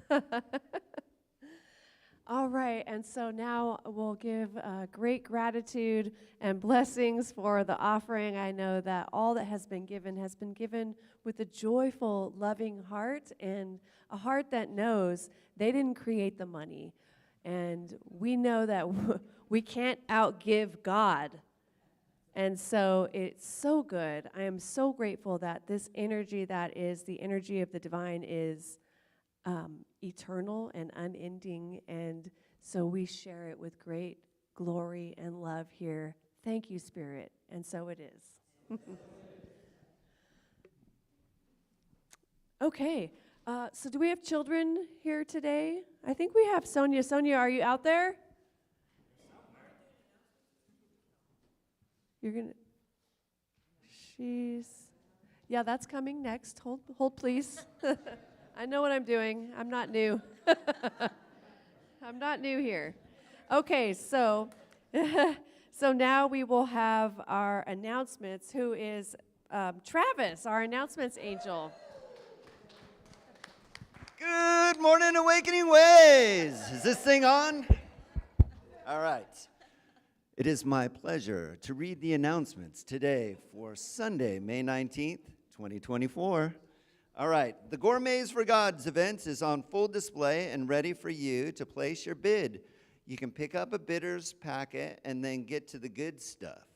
All right, and so now we'll give great gratitude and blessings for the offering. I know that all that has been given with a joyful, loving heart and a heart that knows they didn't create the money. And we know that we can't outgive God. And so it's so good. I am so grateful that this energy that is the energy of the divine is eternal and unending. And so we share it with great glory and love here. Thank you, Spirit. And so it is. Okay. So do we have children here today? I think we have Sonia. Sonia, are you out there? You're going to, yeah, that's coming next. Hold please. I know what I'm doing. I'm not new. I'm not new here. Okay, so now we will have our announcements. Who is Travis, our announcements angel? Good morning, Awakening Ways. Is this thing on? All right. It is my pleasure to read the announcements today for Sunday, May 19th, 2024. All right, the Gourmets for Gods event is on full display and ready for you to place your bid. You can pick up a bidder's packet and then get to the good stuff.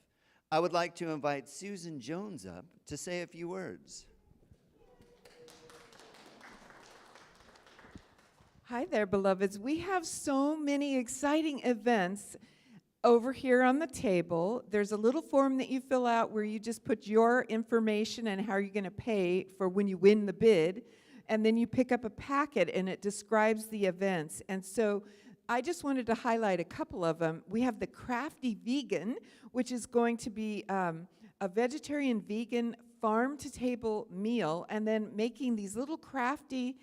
I would like to invite Susan Jones up to say a few words. Hi there, beloveds. We have so many exciting events over here on the table. There's a little form that you fill out where you just put your information and how you're going to pay for when you win the bid. And then you pick up a packet and it describes the events. And so I just wanted to highlight a couple of them. We have the Crafty Vegan, which is going to be a vegetarian vegan farm to table meal, and then making these little crafty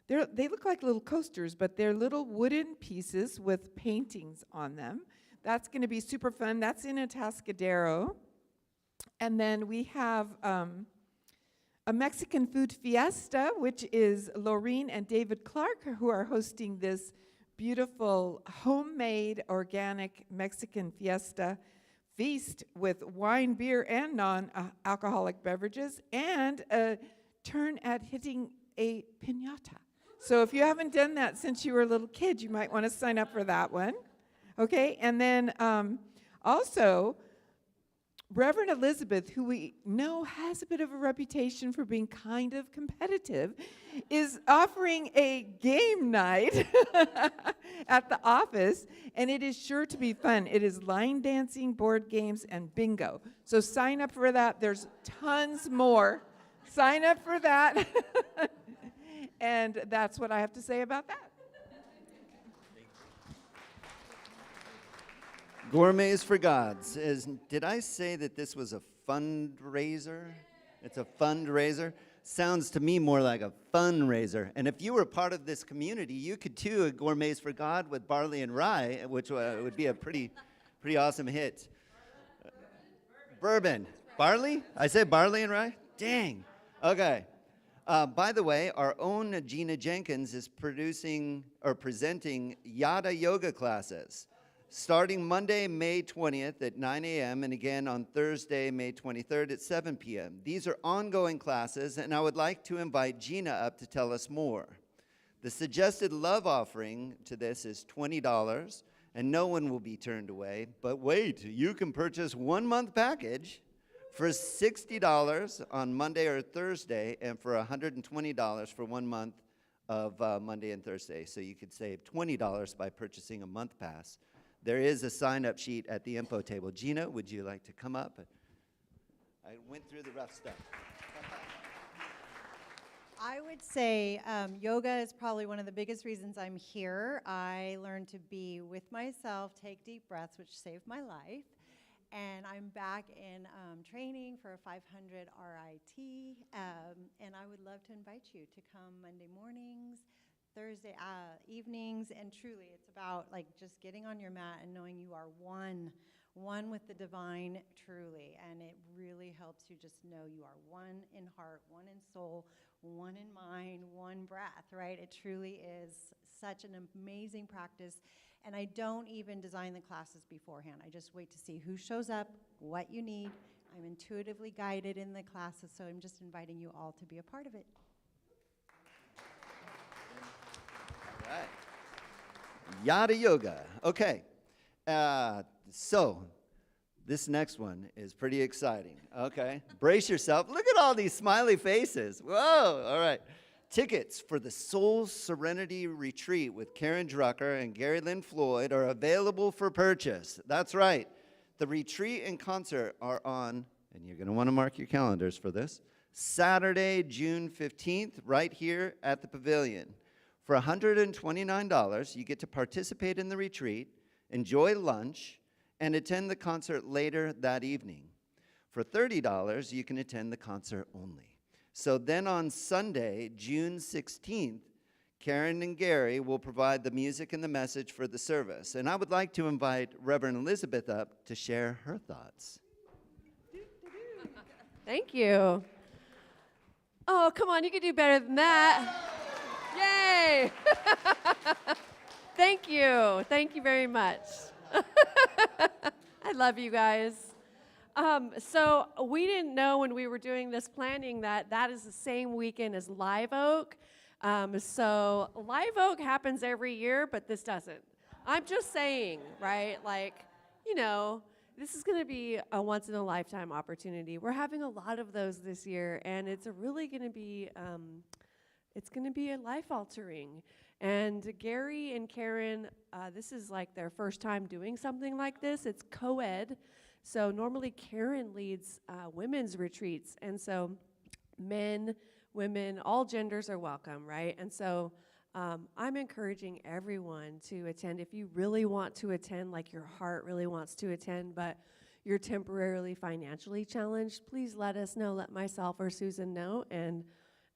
They look like little coasters, but they're little wooden pieces with paintings on them. That's going to be super fun. That's in Atascadero. And then we have a Mexican food fiesta, which is Laureen and David Clark who are hosting this beautiful homemade organic Mexican fiesta feast with wine, beer, and non-alcoholic beverages, and a turn at hitting a piñata. So if you haven't done that since you were a little kid, you might want to sign up for that one. Okay, and then also, Reverend Elizabeth, who we know has a bit of a reputation for being kind of competitive, is offering a game night at the office, and it is sure to be fun. It is line dancing, board games, and bingo. So sign up for that. There's tons more. Sign up for that. And that's what I have to say about that. Gourmets for Gods. Did I say that this was a fundraiser? It's a fundraiser. Sounds to me more like a fundraiser. And if you were part of this community, you could too, Gourmets for God with barley and rye, which would be a pretty awesome hit. Bourbon. Barley? I said barley and rye? Dang. Okay. By the way, our own Gina Jenkins is presenting Yada Yoga classes starting Monday, May 20th at 9 a.m. and again on Thursday, May 23rd at 7 p.m. These are ongoing classes, and I would like to invite Gina up to tell us more. The suggested love offering to this is $20, and no one will be turned away. But wait, you can purchase 1 month package for $60 on Monday or Thursday, and for $120 for 1 month of Monday and Thursday. So you could save $20 by purchasing a month pass. There is a sign-up sheet at the info table. Gina, would you like to come up? I went through the rough stuff. I would say yoga is probably one of the biggest reasons I'm here. I learned to be with myself, take deep breaths, which saved my life. And I'm back in training for a 500 RIT. And I would love to invite you to come Monday mornings, Thursday evenings, and truly it's about like just getting on your mat and knowing you are one with the divine, truly. And it really helps you just know you are one in heart, one in soul, one in mind, one breath, right? It truly is such an amazing practice. And I don't even design the classes beforehand. I just wait to see who shows up, what you need. I'm intuitively guided in the classes, so I'm just inviting you all to be a part of it. All right. Yada Yoga. Okay. So this next one is pretty exciting. Okay. Brace yourself. Look at all these smiley faces. Whoa. All right. Tickets for the Soul Serenity Retreat with Karen Drucker and Gary Lynn Floyd are available for purchase. That's right. The retreat and concert are on, and you're going to want to mark your calendars for this, Saturday, June 15th, right here at the Pavilion. For $129, you get to participate in the retreat, enjoy lunch, and attend the concert later that evening. For $30, you can attend the concert only. So then on Sunday, June 16th, Karen and Gary will provide the music and the message for the service. And I would like to invite Reverend Elizabeth up to share her thoughts. Thank you. Oh, come on, you can do better than that. Yay! Thank you. Thank you very much. I love you guys. So we didn't know when we were doing this planning that that is the same weekend as Live Oak. So Live Oak happens every year, but this doesn't. I'm just saying, right? Like, you know, this is going to be a once-in-a-lifetime opportunity. We're having a lot of those this year, and it's really going to be, it's going to be a life-altering. And Gary and Karen, this is like their first time doing something like this. It's co-ed. So normally Karen leads women's retreats. And so men, women, all genders are welcome, right? And so I'm encouraging everyone to attend. If you really want to attend, like your heart really wants to attend, but you're temporarily financially challenged, please let us know. Let myself or Susan know, and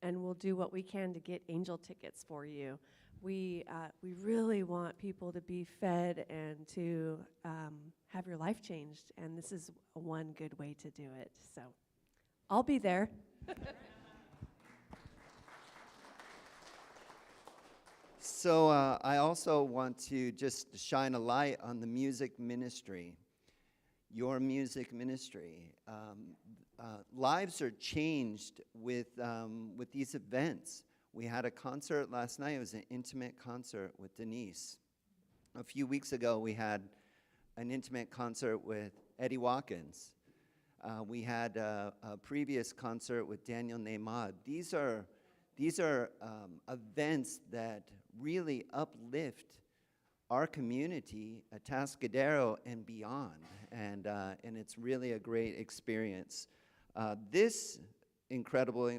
and we'll do what we can to get angel tickets for you. We really want people to be fed and to have your life changed, and this is one good way to do it. So I'll be there. So I also want to just shine a light on the music ministry, your music ministry. Lives are changed with these events. We had a concert last night. It was an intimate concert with Denise. A few weeks ago, we had an intimate concert with Eddie Watkins. We had a previous concert with Daniel Neymad. These are events that really uplift our community, Atascadero and beyond, and it's really a great experience. This incredible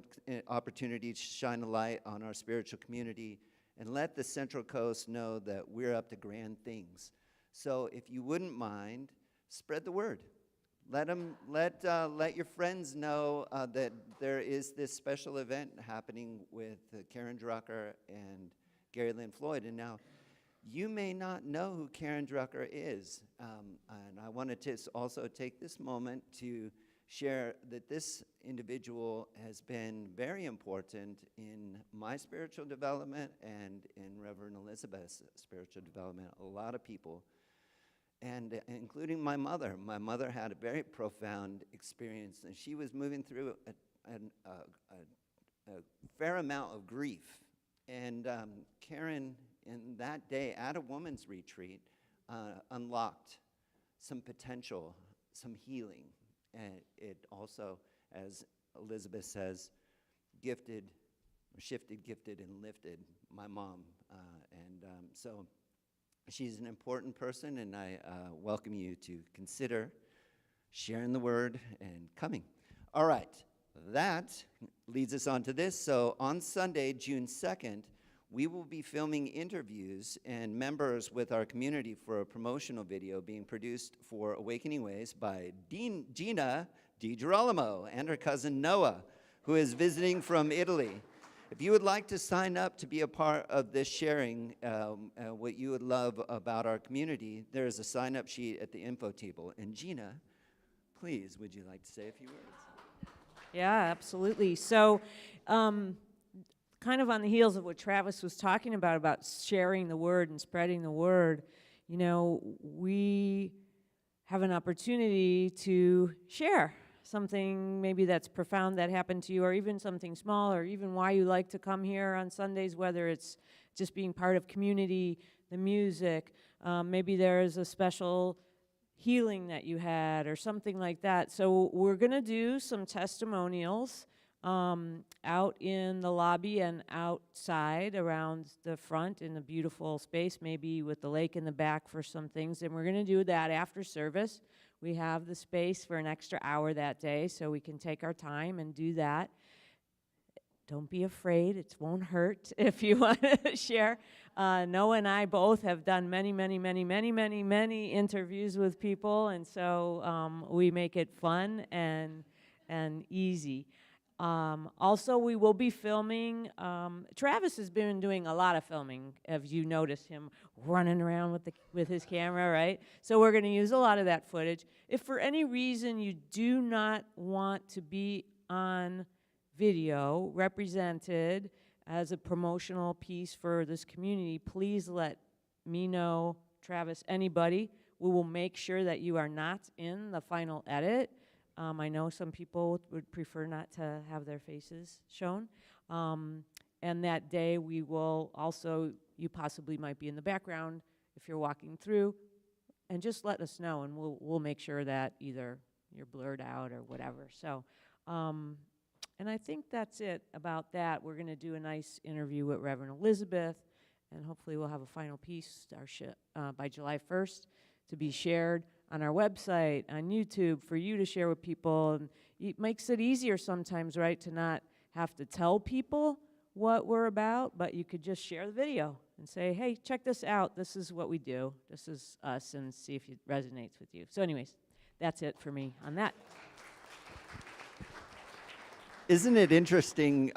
opportunity to shine a light on our spiritual community and let the Central Coast know that we're up to grand things. So if you wouldn't mind, spread the word. Let your friends know that there is this special event happening with Karen Drucker and Gary Lynn Floyd. And now, you may not know who Karen Drucker is. And I wanted to also take this moment to share that this individual has been very important in my spiritual development and in Reverend Elizabeth's spiritual development. A lot of people, and including my mother. My mother had a very profound experience, and she was moving through a fair amount of grief. And Karen, in that day, at a woman's retreat, unlocked some potential, some healing. And it also, as Elizabeth says, shifted, gifted, and lifted my mom. So she's an important person, and I welcome you to consider sharing the word and coming. All right, that leads us on to this. So on Sunday, June 2nd, we will be filming interviews and members with our community for a promotional video being produced for Awakening Ways by Gina DiGirolamo and her cousin Noah, who is visiting from Italy. If you would like to sign up to be a part of this sharing, what you would love about our community, there is a sign-up sheet at the info table. And Gina, please, would you like to say a few words? Yeah, absolutely. So, kind of on the heels of what Travis was talking about sharing the word and spreading the word, you know, we have an opportunity to share something maybe that's profound that happened to you, or even something small, or even why you like to come here on Sundays, whether it's just being part of community, the music, maybe there is a special healing that you had or something like that. So we're going to do some testimonials out in the lobby and outside around the front in the beautiful space, maybe with the lake in the back for some things. And we're going to do that after service. We have the space for an extra hour that day, so we can take our time and do that. Don't be afraid. It won't hurt if you want to share. Noah and I both have done many interviews with people, and so we make it fun and easy. Also, we will be filming. Travis has been doing a lot of filming, as you notice him running around with his camera, right? So we're going to use a lot of that footage. If for any reason you do not want to be on video represented as a promotional piece for this community, please let me know, Travis, anybody. We will make sure that you are not in the final edit. I know some people would prefer not to have their faces shown. And that day we will also, you possibly might be in the background if you're walking through, and just let us know, and we'll make sure that either you're blurred out or whatever. So, and I think that's it about that. We're going to do a nice interview with Reverend Elizabeth, and hopefully we'll have a final piece by July 1st to be shared on our website, on YouTube, for you to share with people. And it makes it easier sometimes, right, to not have to tell people what we're about, but you could just share the video and say, hey, check this out. This is what we do. This is us, and see if it resonates with you. So anyways, that's it for me on that. Isn't it interesting?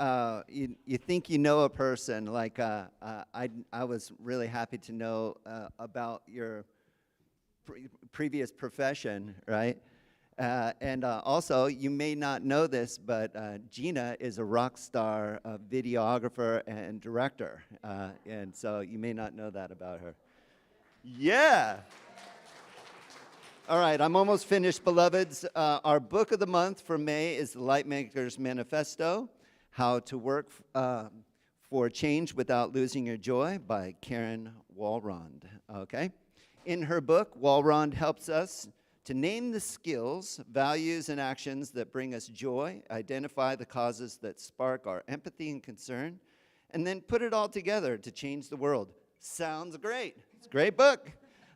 You think you know a person. Like I was really happy to know about your previous profession, right? And also, you may not know this, but Gina is a rock star videographer and director, and so you may not know that about her. Yeah. All right, I'm almost finished, beloveds. Our book of the month for May is The Lightmaker's Manifesto, How to Work for Change Without Losing Your Joy by Karen Walrond, okay? In her book, Walrond helps us to name the skills, values, and actions that bring us joy, identify the causes that spark our empathy and concern, and then put it all together to change the world. Sounds great. It's a great book.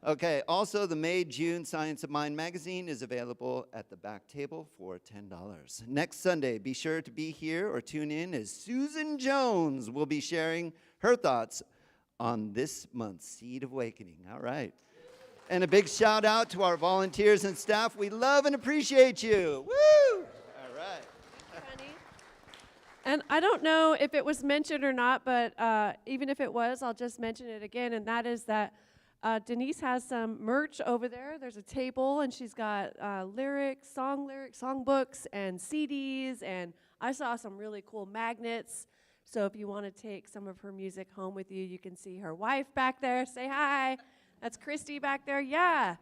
Okay, also the May-June Science of Mind magazine is available at the back table for $10. Next Sunday, be sure to be here or tune in as Susan Jones will be sharing her thoughts on this month's Seed of Awakening. All right. And a big shout out to our volunteers and staff. We love and appreciate you. Woo! All right. And I don't know if it was mentioned or not, but even if it was, I'll just mention it again, and that is that Denise has some merch over there. There's a table, and she's got lyrics, songbooks, and CDs, and I saw some really cool magnets. So if you want to take some of her music home with you, you can see her wife back there. Say hi. That's Christy back there. Yeah.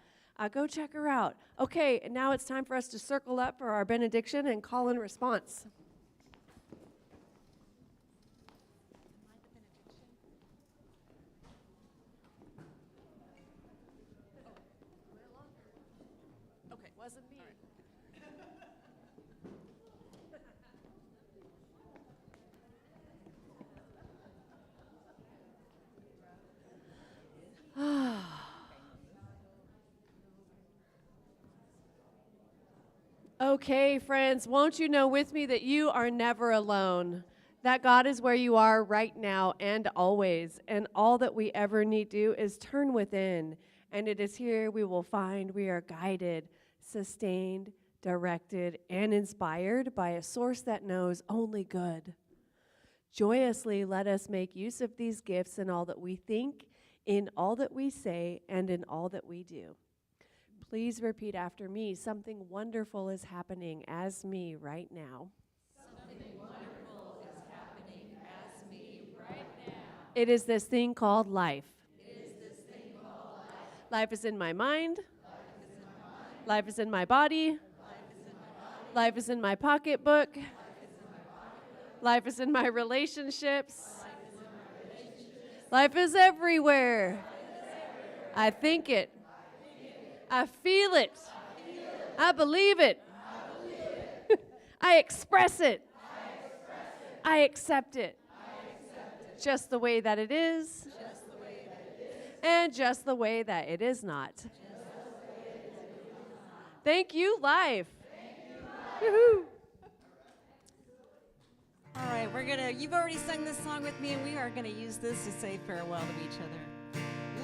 Go check her out. Okay, and now it's time for us to circle up for our benediction and call and response. Okay, wasn't me. Okay, friends, won't you know with me that you are never alone, that God is where you are right now and always, and all that we ever need do is turn within, and it is here we will find we are guided, sustained, directed, and inspired by a source that knows only good. Joyously let us make use of these gifts in all that we think, in all that we say, and in all that we do. Please repeat after me. Something wonderful is happening as me right now. Something wonderful is happening as me right now. It is this thing called life. It is this thing called life. Life is in my mind. Life is in my body. Life is in my pocketbook. Life is in my relationships. Life is everywhere. I think it. I feel it. I believe it. I express it. I accept it. Just the way that it is. And just the way that it is not. Thank you, life. Woohoo. All right, you've already sung this song with me, and we are gonna use this to say farewell to each other.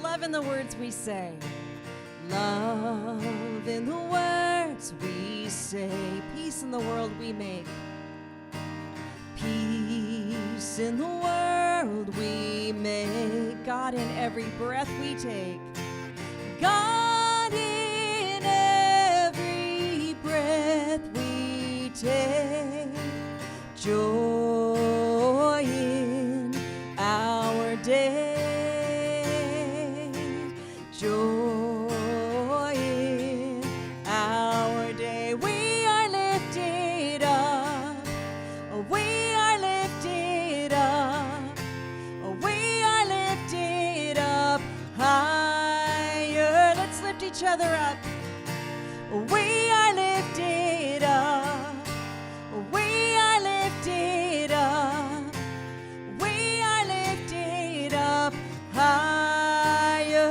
Love in the words we say. Love in the words we say. Peace in the world we make. Peace in the world we make. God in every breath we take. God in every breath we take. Joy in our day. Joy in our day. We are lifted up. We are lifted up. We are lifted up higher. Let's lift each other up. We are lifted up. We are lifted up. We are lifted up higher.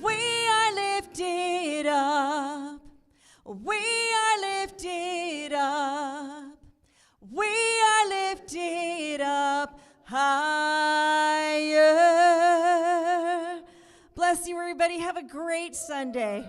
We are lifted up. We are lifted up. We are lifted up higher. Bless you, everybody. Have a great Sunday.